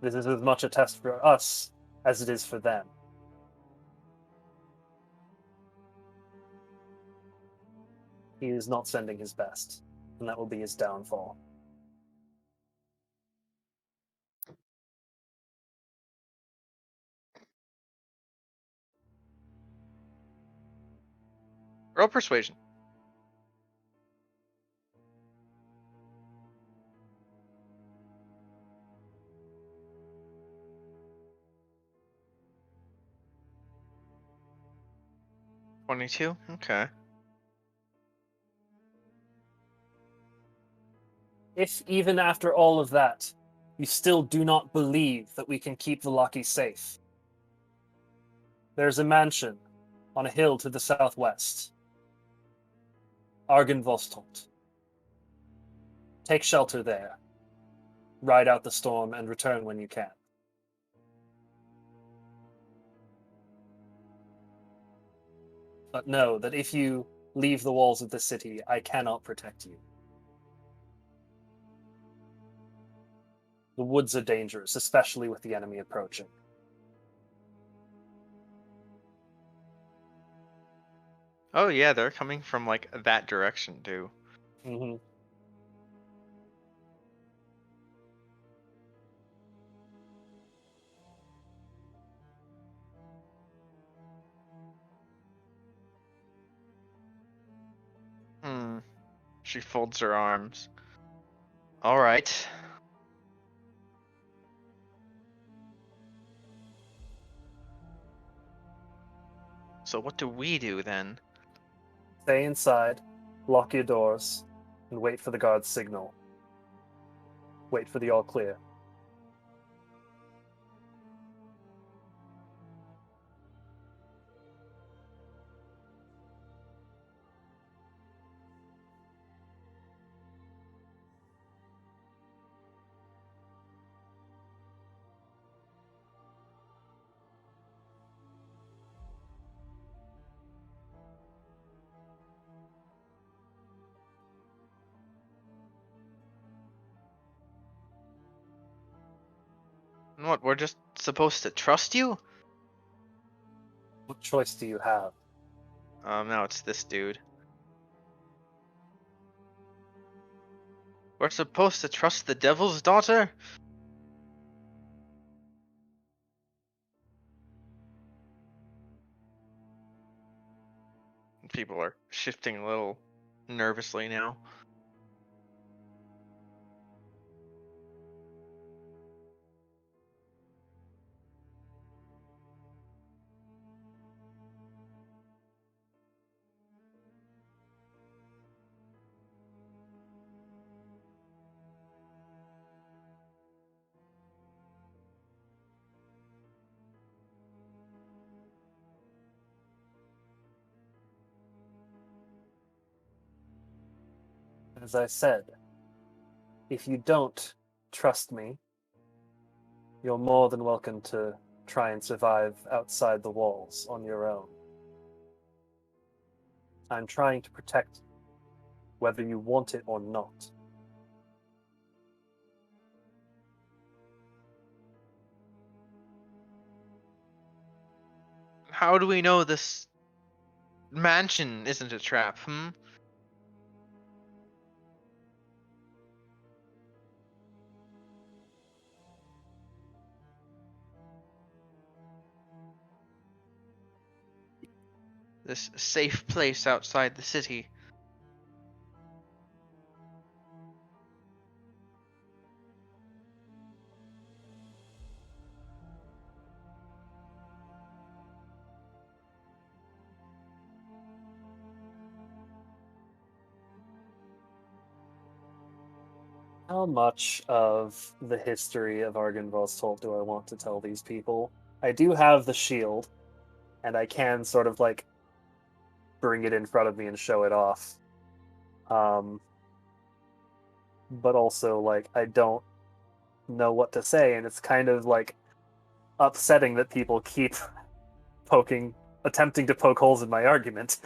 This is as much a test for us as it is for them. He is not sending his best, and that will be his downfall. Roll persuasion. $22? Okay. If even after all of that, you still do not believe that we can keep the Loki safe, there's a mansion on a hill to the southwest. Argenvostolt. Take shelter there. Ride out the storm and return when you can. But know that if you leave the walls of the city, I cannot protect you. The woods are dangerous, especially with the enemy approaching. Oh yeah, they're coming from like that direction too. Mm-hmm. She folds her arms. All right. So what do we do then? Stay inside, lock your doors, and wait for the guard's signal. Wait for the all clear. And what, we're just supposed to trust you? What choice do you have? Now it's this dude. We're supposed to trust the devil's daughter? People are shifting a little nervously now. As I said, if you don't trust me, you're more than welcome to try and survive outside the walls on your own. I'm trying to protect you, whether you want it or not. How do we know this mansion isn't a trap, This safe place outside the city. How much of the history of Argenvostolt do I want to tell these people? I do have the shield, and I can sort of like bring it in front of me and show it off. but also like I don't know what to say, and it's kind of like upsetting that people keep attempting to poke holes in my argument.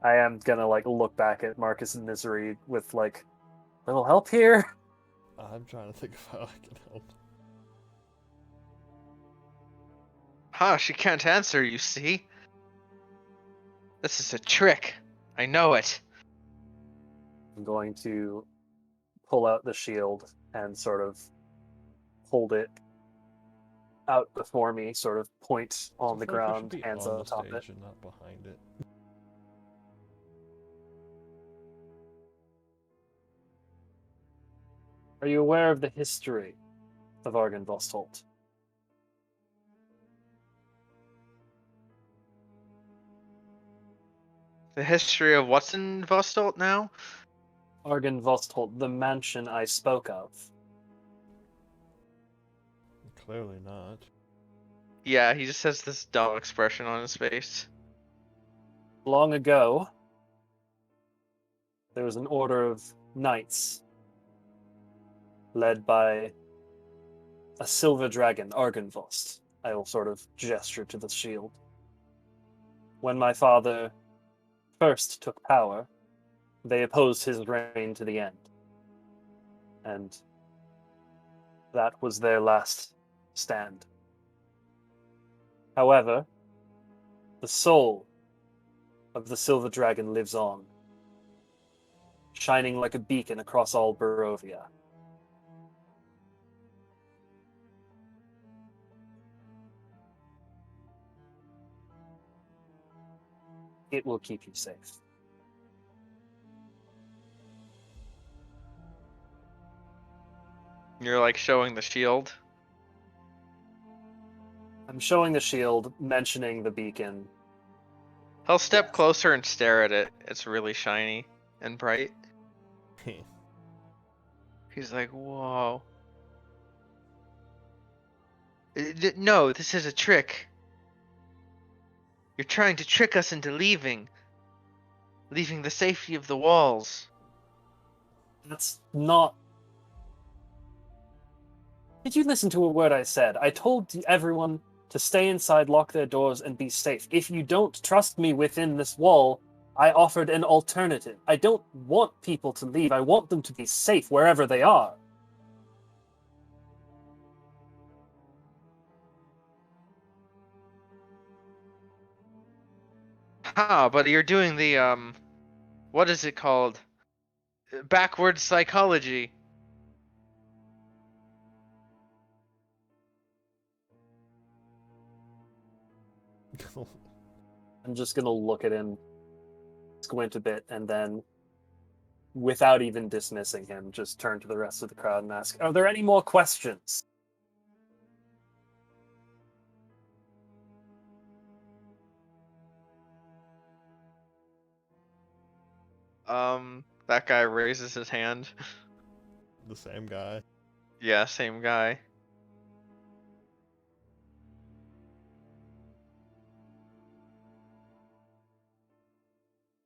I am gonna like look back at Marcus and Misery with like little help here. I'm trying to think of how I can help. Huh, she can't answer, you see? This is a trick. I know it. I'm going to pull out the shield and sort of hold it out before me, sort of point on I the feel like we should ground, be hands on on the top of it. stage and not behind it. Are you aware of the history of Argynvostholt? The history of what's in Vostolt now? Argynvostholt, the mansion I spoke of. Clearly not. Yeah, he just has this dull expression on his face. Long ago, there was an order of knights led by a silver dragon, Argynvost. I will sort of gesture to the shield. When my father first took power, they opposed his reign to the end. And that was their last stand. However, the soul of the silver dragon lives on, shining like a beacon across all Barovia. It will keep you safe. You're like showing the shield. I'm showing the shield, mentioning the beacon. He'll step Yes. closer and stare at it. It's really shiny and bright. He's like, whoa. No, this is a trick. You're trying to trick us into leaving. Leaving the safety of the walls. That's not. Did you listen to a word I said? I told everyone to stay inside, lock their doors, and be safe. If you don't trust me within this wall, I offered an alternative. I don't want people to leave. I want them to be safe wherever they are. Huh, but you're doing the, what is it called? Backward psychology. I'm just gonna look at him, squint a bit, and then, without even dismissing him, just turn to the rest of the crowd and ask, "Are there any more questions?" That guy raises his hand. The same guy. Yeah, same guy.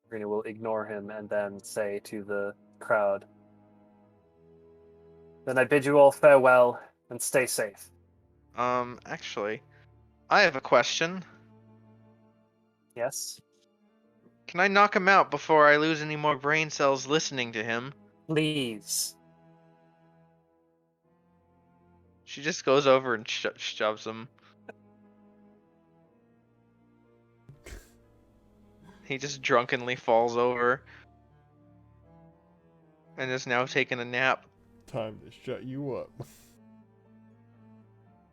Rena will ignore him and then say to the crowd, "Then I bid you all farewell and stay safe." Actually, I have a question. Yes? Can I knock him out before I lose any more brain cells listening to him? Please. She just goes over and shoves him. He just drunkenly falls over and is now taking a nap. Time to shut you up.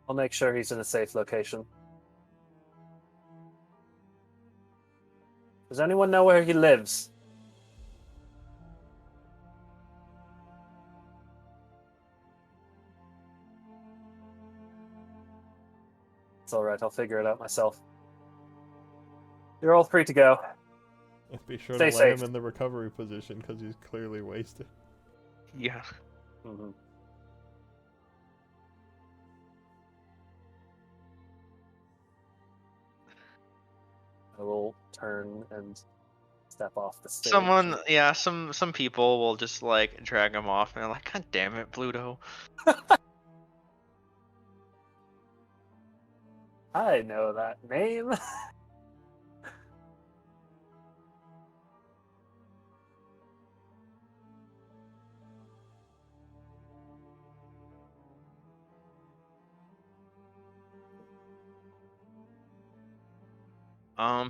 I'll make sure he's in a safe location. Does anyone know where he lives? It's alright, I'll figure it out myself. You're all free to go. And be sure Stay to lay him safe. in the recovery position because he's clearly wasted. Yeah. Mm-hmm. I will turn and step off the stage. Some people will just like drag him off, and they're like, "God damn it, Pluto!" I know that name.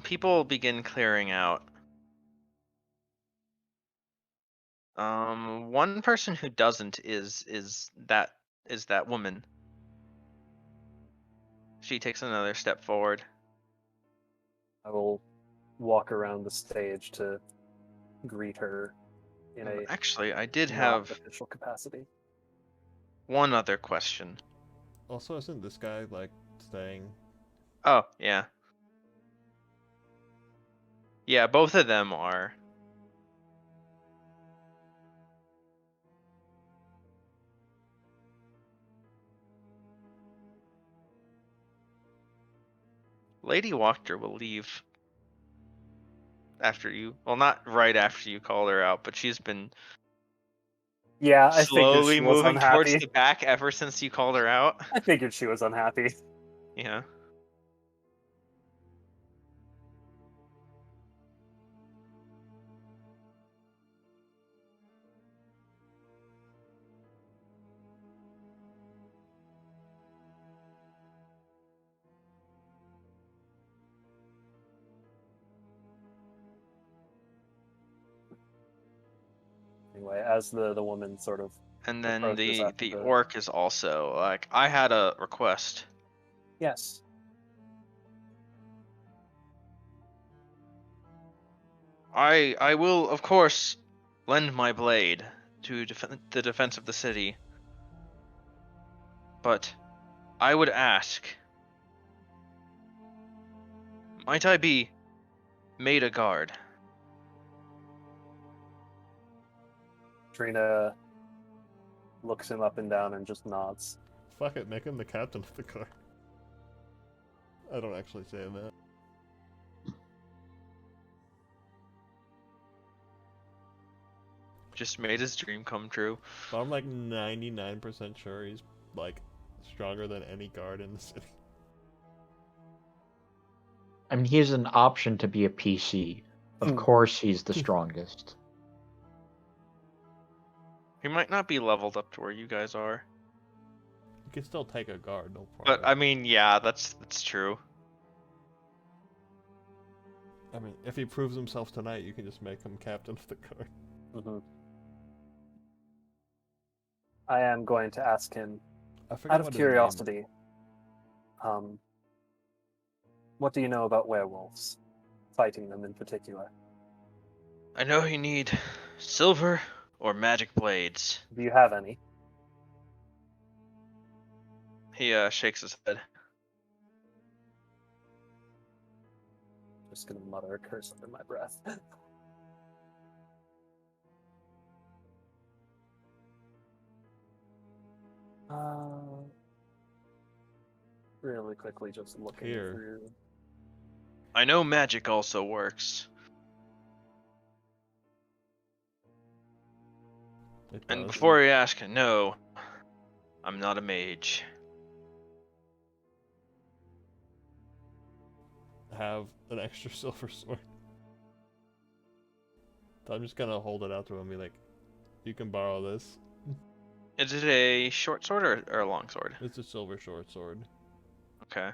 People begin clearing out. One person who doesn't is that woman. She takes another step forward. I will walk around the stage to greet her in a Actually, I did not have official capacity. one other question. Also, isn't this guy like staying? Oh, yeah. Yeah, both of them are. Lady Wachter will leave after you. Well, not right after you called her out, but she's been Yeah, I figured slowly she was moving towards unhappy. the back ever since you called her out. I figured she was unhappy. Yeah. Anyway, as the woman sort of And then approaches the after the the orc is also like, I had a request. yes. I will, of course, lend my blade to the defense of the city. But I would ask, might I be made a guard? Trina looks him up and down and just nods. Fuck it, make him the captain of the car. I don't actually say that. Just made his dream come true. But I'm like 99% sure he's like stronger than any guard in the city. I mean, he's an option to be a PC. Of course, he's the strongest. He might not be leveled up to where you guys are. You can still take a guard, no But problem. I mean, yeah, that's true. I mean, if he proves himself tonight, you can just make him captain of the guard. Mm-hmm. I am going to ask him, I forgot out of what his name curiosity, what do you know about werewolves? Fighting them in particular. I know you need silver or magic blades. Do you have any? He shakes his head. Just gonna mutter a curse under my breath. Really quickly, just looking Here. through. I know magic also works. It And does. before you ask, no, I'm not a mage. Have an extra silver sword. So I'm just gonna hold it out to him and be like, you can borrow this. Is it a short sword or a long sword? It's a silver short sword. Okay.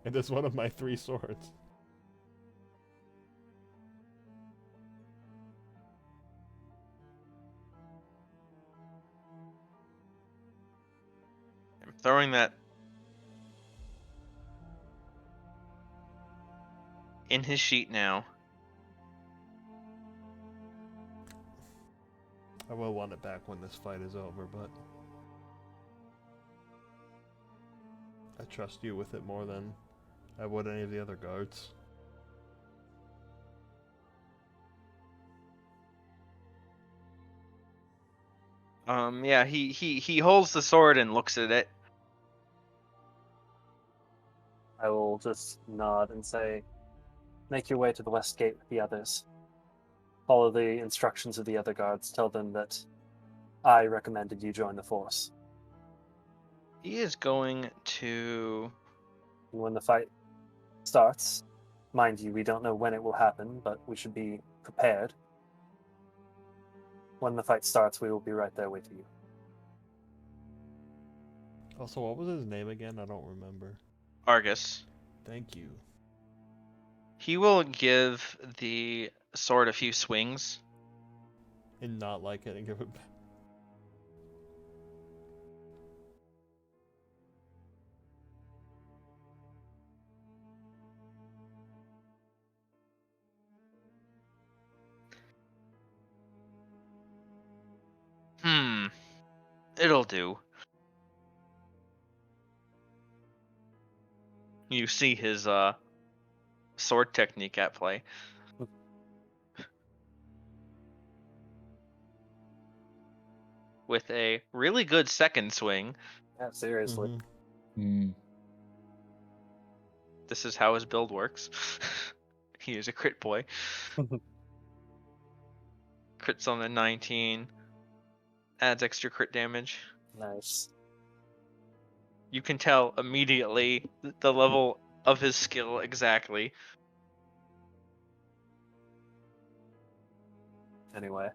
It is one of my 3 swords. I'm throwing that in his sheet now. I will want it back when this fight is over, but I trust you with it more than I would any of the other guards. Yeah, he holds the sword and looks at it. I will just nod and say, make your way to the west gate with the others. Follow the instructions of the other guards. Tell them that I recommended you join the force. He is going to. And when the fight starts, mind you, we don't know when it will happen, but we should be prepared. When the fight starts, we will be right there with you. Also, what was his name again? I don't remember. Argus. Thank you. He will give the sword a few swings. And not like it and give it back. It'll do. You see his sword technique at play. With a really good second swing. Yeah, seriously. Mm-hmm. This is how his build works. He is a crit boy. Crits on the 19. Adds extra crit damage. Nice. You can tell immediately the level of his skill exactly. Anyway.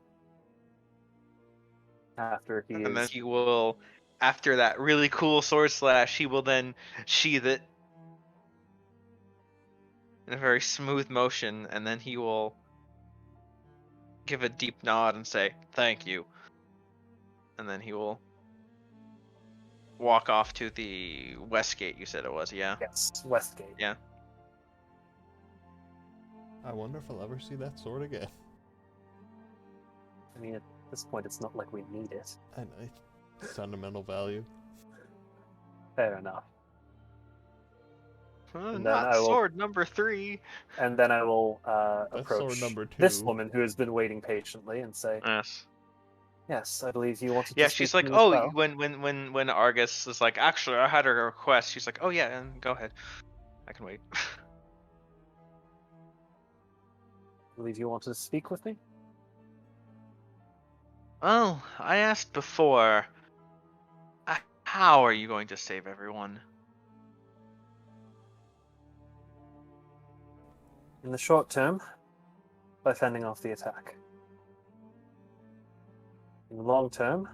After he And then is... he will, after that really cool sword slash, he will then sheath it in a very smooth motion, and then he will give a deep nod and say, "Thank you." And then he will walk off to the west gate, you said it was, yeah? Yes, Westgate. Yeah. I wonder if I'll ever see that sword again. I mean, at this point, it's not like we need it. I know. Sentimental value. Fair enough. And then Not I will- sword number 3. And then I will That's approach sword number 2. this woman who has been waiting patiently and say, Yes. yes, I believe you wanted Yeah, to speak she's to like, me as oh, well. when Argus is like, actually, I had a request. She's like, oh yeah, and go ahead, I can wait. I believe you wanted to speak with me? Well, I asked before, how are you going to save everyone? In the short term, by fending off the attack. In the long term,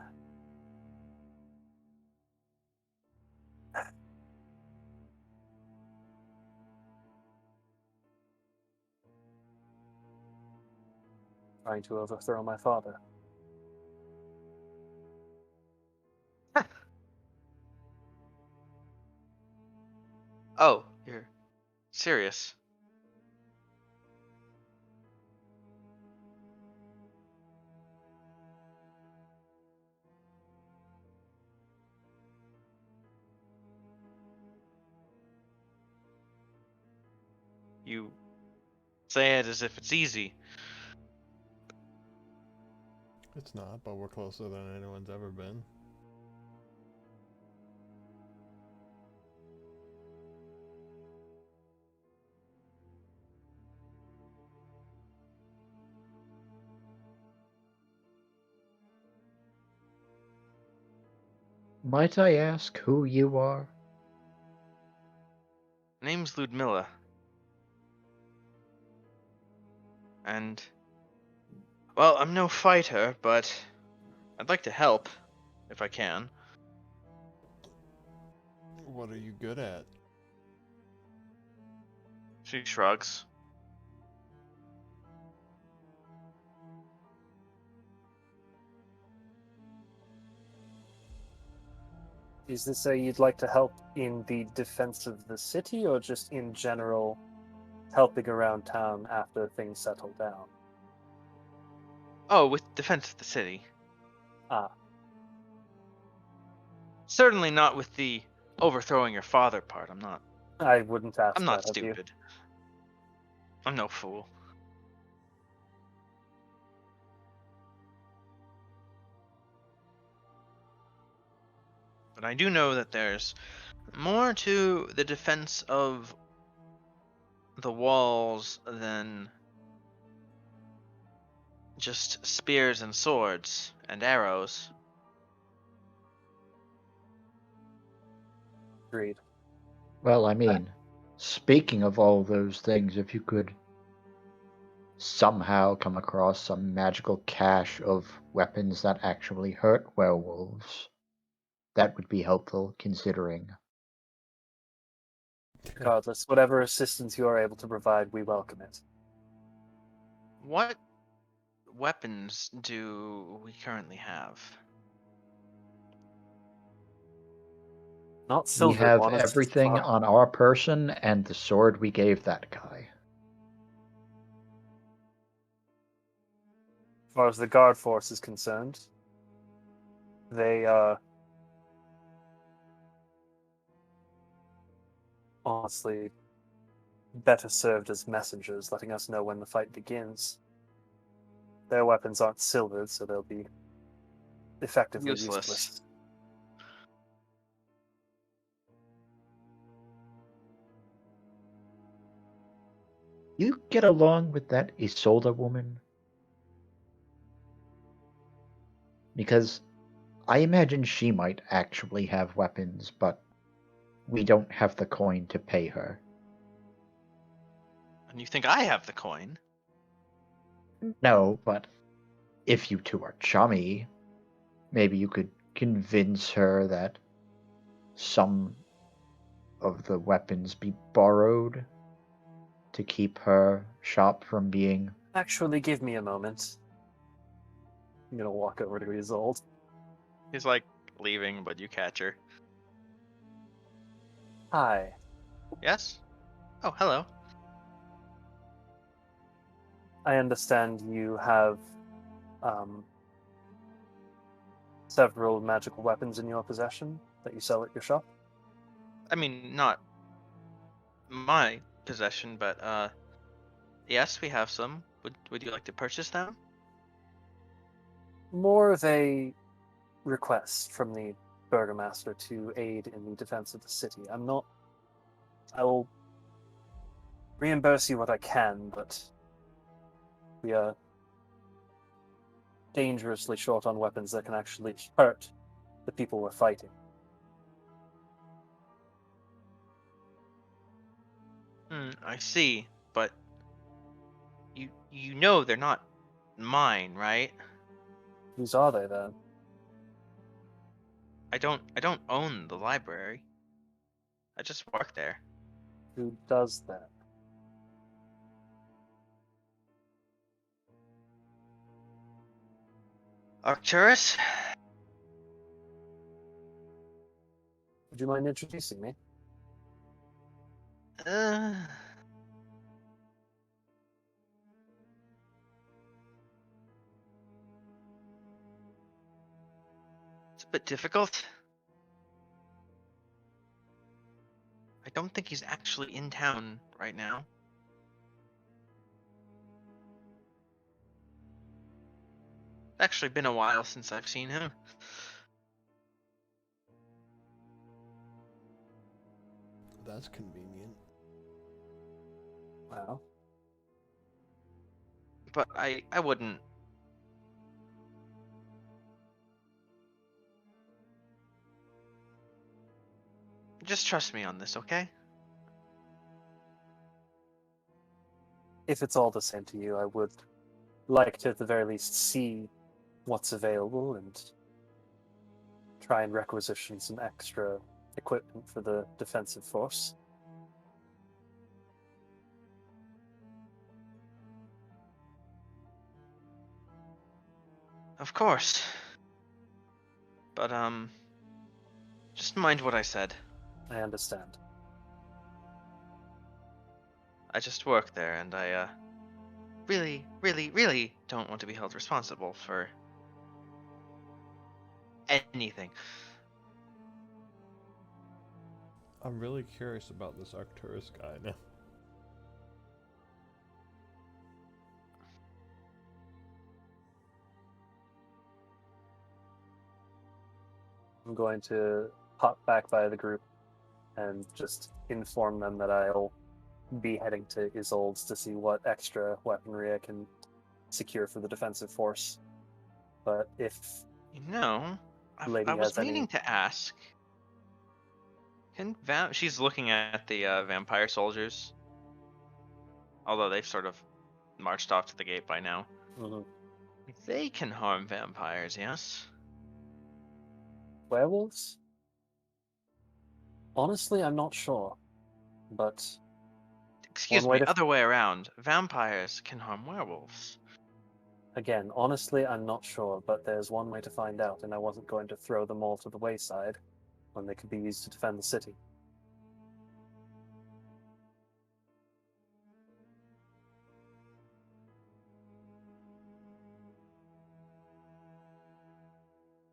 trying to overthrow my father. Oh, you're serious? You say it as if it's easy. It's not, but we're closer than anyone's ever been. Might I ask who you are? Name's Ludmilla. And, well, I'm no fighter, but I'd like to help, if I can. What are you good at? She shrugs. Is this a you'd like to help in the defense of the city, or just in general helping around town after things settle down? Oh, with defense of the city. Ah, Certainly not with the overthrowing your father part. I'm not I wouldn't ask not that of you. stupid. I'm no fool. But I do know that there's more to the defense of the walls than just spears and swords and arrows. Agreed. Well, I mean, speaking of all those things, if you could somehow come across some magical cache of weapons that actually hurt werewolves, that would be helpful considering. Regardless, whatever assistance you are able to provide, we welcome it. What weapons do we currently have? Not We silver have one, as everything far. on our person and the sword we gave that guy. As far as the guard force is concerned, they honestly better served as messengers, letting us know when the fight begins. Their weapons aren't silvered, so they'll be effectively Useless. useless. You get along with that Isolda woman? Because I imagine she might actually have weapons, but we don't have the coin to pay her. And you think I have the coin? No, but if you two are chummy, maybe you could convince her that some of the weapons be borrowed to keep her shop from being. Actually, give me a moment. I'm gonna walk over to Isolde. He's like leaving, but you catch her. Hi. Yes? Oh, hello. I understand you have several magical weapons in your possession that you sell at your shop. I mean, not my possession, but yes, we have some. Would you like to purchase them? More of a request from the burgomaster to aid in the defense of the city. I will reimburse you what I can, but we are dangerously short on weapons that can actually hurt the people we're fighting. I see, but you know they're not mine, right? Whose are they then? I don't own the library. I just work there. Who does that? Arcturus? Would you mind introducing me? Uh, it's a bit difficult. I don't think he's actually in town right now. It's actually been a while since I've seen him. That's convenient. Well, But I wouldn't. Just trust me on this, okay? if it's all the same to you, I would like to at the very least see what's available and try and requisition some extra equipment for the defensive force. Of course. But just mind what I said. I understand. I just work there, and I really, really, really don't want to be held responsible for anything. I'm really curious about this Arcturus guy now. I'm going to pop back by the group and just inform them that I'll be heading to Isolde's to see what extra weaponry I can secure for the defensive force. But if You know, Lady I was has any... meaning to ask. She's looking at the vampire soldiers, although they've sort of marched off to the gate by now. Mhm. They can harm vampires, yes? Werewolves? Honestly, I'm not sure. But Excuse one way me, to... other way around. Vampires can harm werewolves. Again, honestly, I'm not sure, but there's one way to find out, and I wasn't going to throw them all to the wayside when they could be used to defend the city.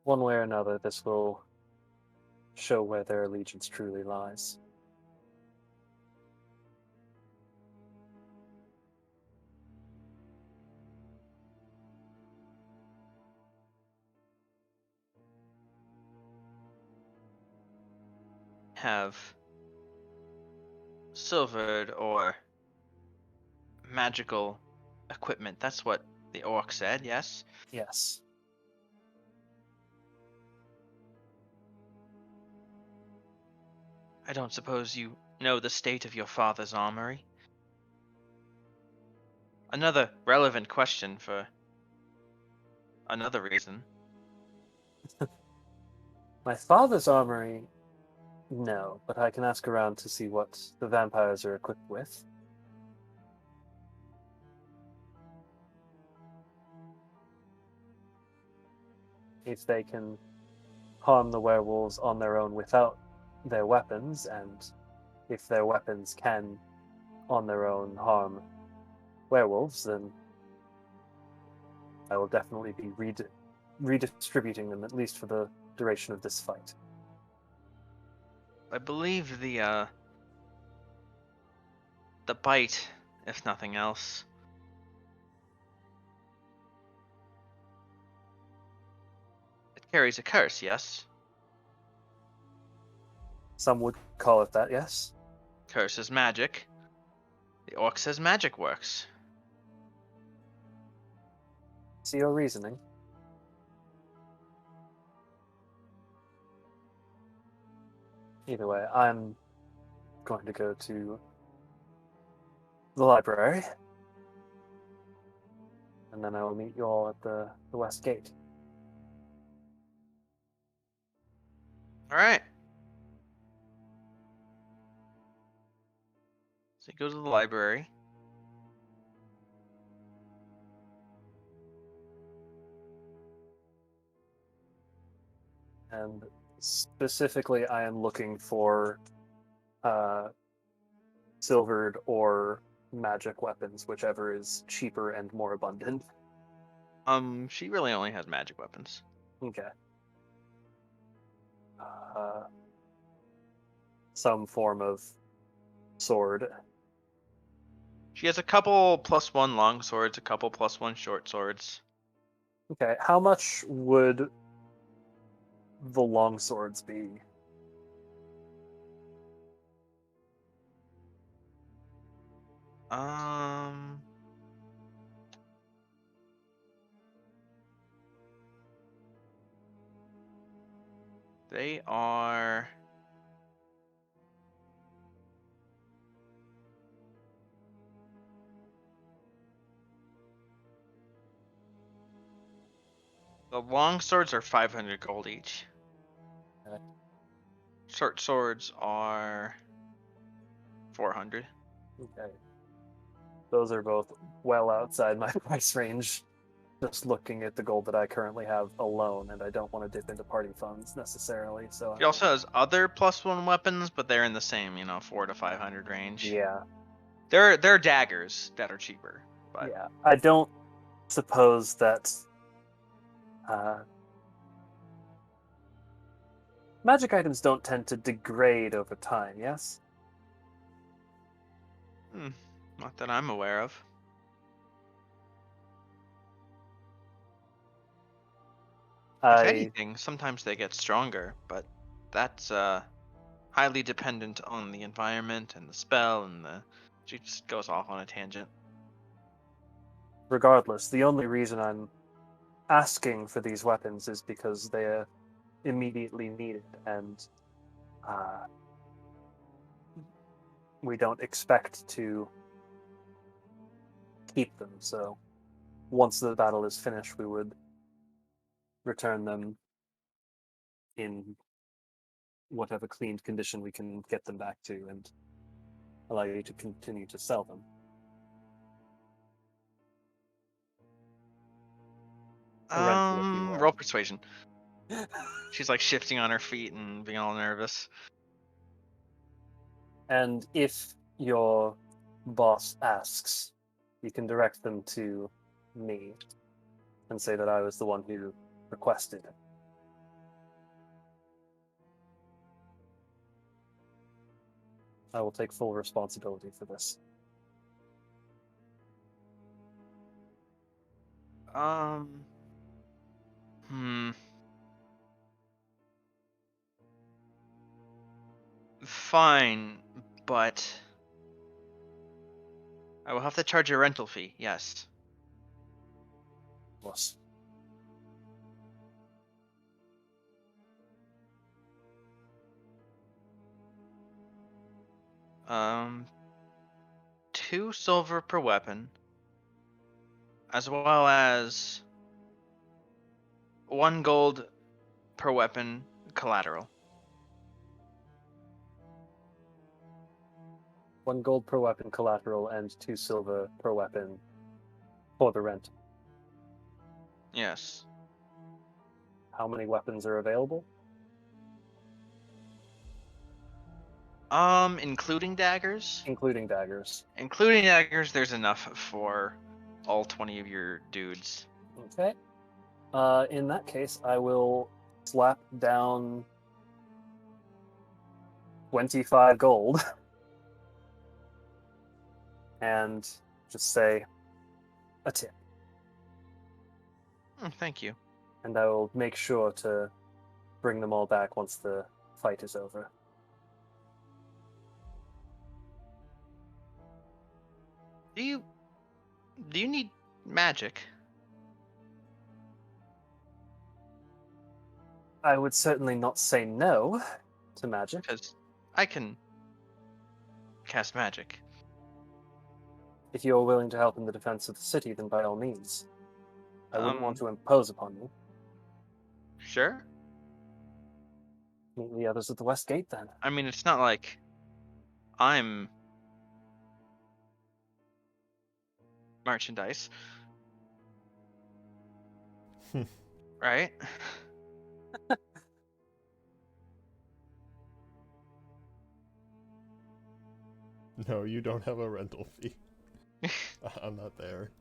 One way or another, this will show where their allegiance truly lies. Have silvered or magical equipment. That's what the orc said, yes? Yes. I don't suppose you know the state of your father's armory? Another relevant question for another reason. My father's armory? No, but I can ask around to see what the vampires are equipped with. If they can harm the werewolves on their own without their weapons, and if their weapons can, on their own, harm werewolves, then I will definitely be redistributing them, at least for the duration of this fight. I believe the bite, if nothing else. It carries a curse, yes? Some would call it that, yes? Curse is magic. The orc says magic works. See your reasoning. Either way, I'm going to go to the library, and then I will meet you all at the west gate. Alright. So you go to the library. And specifically, I am looking for silvered or magic weapons, whichever is cheaper and more abundant. She really only has magic weapons. Okay. Some form of sword. She has a couple +1 long swords, a couple +1 short swords. Okay, how much would the long swords be? They are... The long swords are 500 gold each. Okay. Short swords are 400. Okay. Those are both well outside my price range. Just looking at the gold that I currently have alone, and I don't want to dip into party funds necessarily. So She also has other +1 weapons, but they're in the same, 400 to 500 range. yeah, They're daggers that are cheaper, but yeah. I don't suppose that magic items don't tend to degrade over time. Yes. not that I'm aware of. If anything, sometimes they get stronger, but that's highly dependent on the environment and the spell, and she just goes off on a tangent. Regardless, the only reason I'm asking for these weapons is because they are immediately needed, and we don't expect to keep them. So once the battle is finished, we would return them in whatever cleaned condition we can get them back to, and allow you to continue to sell them. A rental, if you will. Roll persuasion. She's like shifting on her feet and being all nervous. And if your boss asks, you can direct them to me and say that I was the one who requested it. I will take full responsibility for this. Fine, but I will have to charge a rental fee, yes. Plus, Um, 2 silver per weapon, as well as 1 gold per weapon collateral. 1 gold per weapon collateral and 2 silver per weapon for the rent. Yes. How many weapons are available? Including daggers? Including daggers. Including daggers, there's enough for all 20 of your dudes. Okay. In that case, I will slap down 25 gold and just say a tip. Thank you. And I will make sure to bring them all back once the fight is over. Do you need magic? I would certainly not say no to magic. Because I can cast magic. If you're willing to help in the defense of the city, then by all means. I wouldn't want to impose upon you. Sure. Meet the others at the West Gate, then. I mean, it's not like I'm merchandise. Right? No, you don't have a rental fee. I'm not there.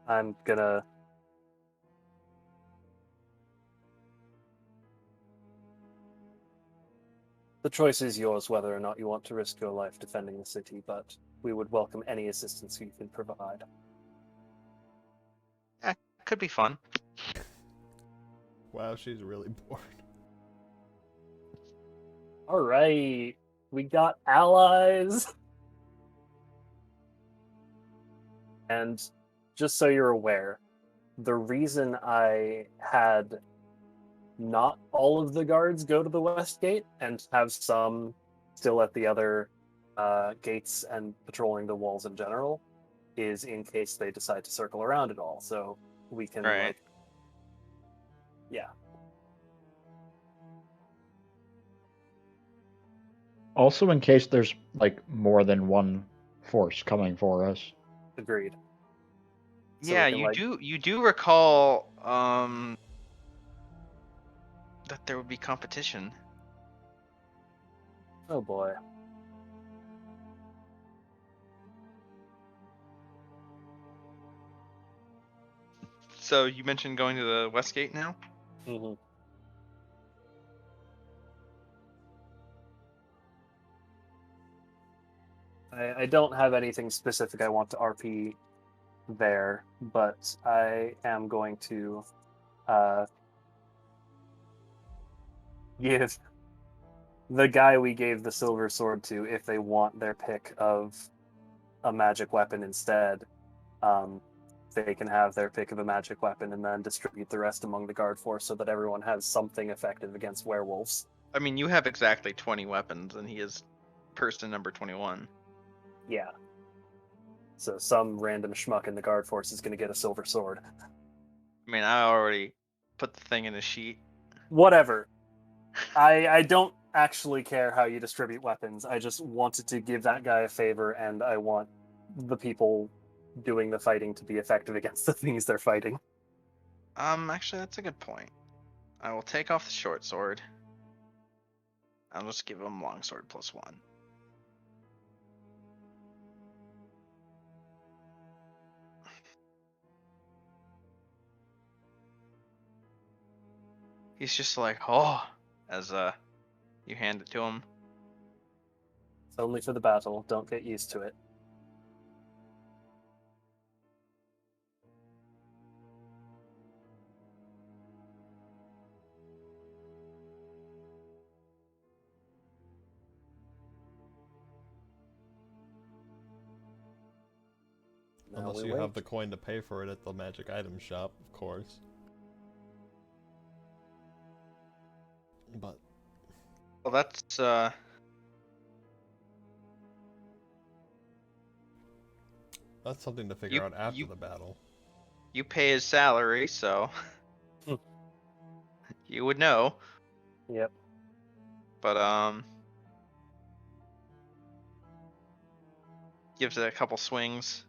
I'm gonna... The choice is yours whether or not you want to risk your life defending the city, but we would welcome any assistance you can provide. Could be fun. Wow, she's really bored. Alright, we got allies! And just so you're aware, the reason I had not all of the guards go to the West Gate and have some still at the other gates and patrolling the walls in general is in case they decide to circle around it all. So we can, Right. yeah. Also, in case there's like more than one force coming for us. Agreed. So Yeah, we can, you do recall that there would be competition. Oh boy. So you mentioned going to the West Gate now? Mm-hmm. I don't have anything specific I want to RP there, but I am going to give the guy we gave the silver sword to, if they want their pick of a magic weapon instead, they can have their pick of a magic weapon and then distribute the rest among the guard force so that everyone has something effective against werewolves. I mean, you have exactly 20 weapons, and he is person number 21. Yeah. So some random schmuck in the guard force is going to get a silver sword. I mean, I already put the thing in a sheet. Whatever. I don't actually care how you distribute weapons. I just wanted to give that guy a favor, and I want the people doing the fighting to be effective against the things they're fighting. Actually, that's a good point. I will take off the short sword. I'll just give him longsword +1. He's just like, oh, as you hand it to him. It's only for the battle. Don't get used to it. Now Unless we you wait. have the coin to pay for it at the magic item shop, of course. But Well, that's something to figure out after you the battle. you pay his salary, so you would know. Yep. But gives it a couple swings.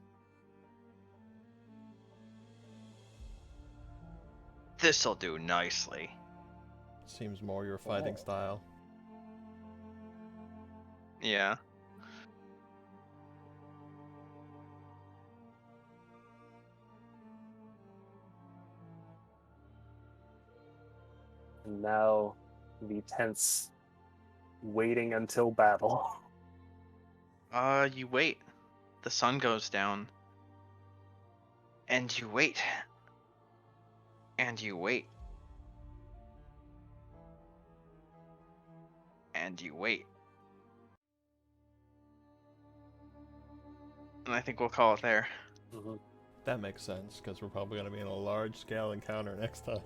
This'll do nicely. Seems more your fighting style. Yeah. And now the tense waiting until battle. You wait. The sun goes down. And you wait. And you wait. And you wait. And I think we'll call it there. Mm-hmm. That makes sense, because we're probably going to be in a large-scale encounter next time.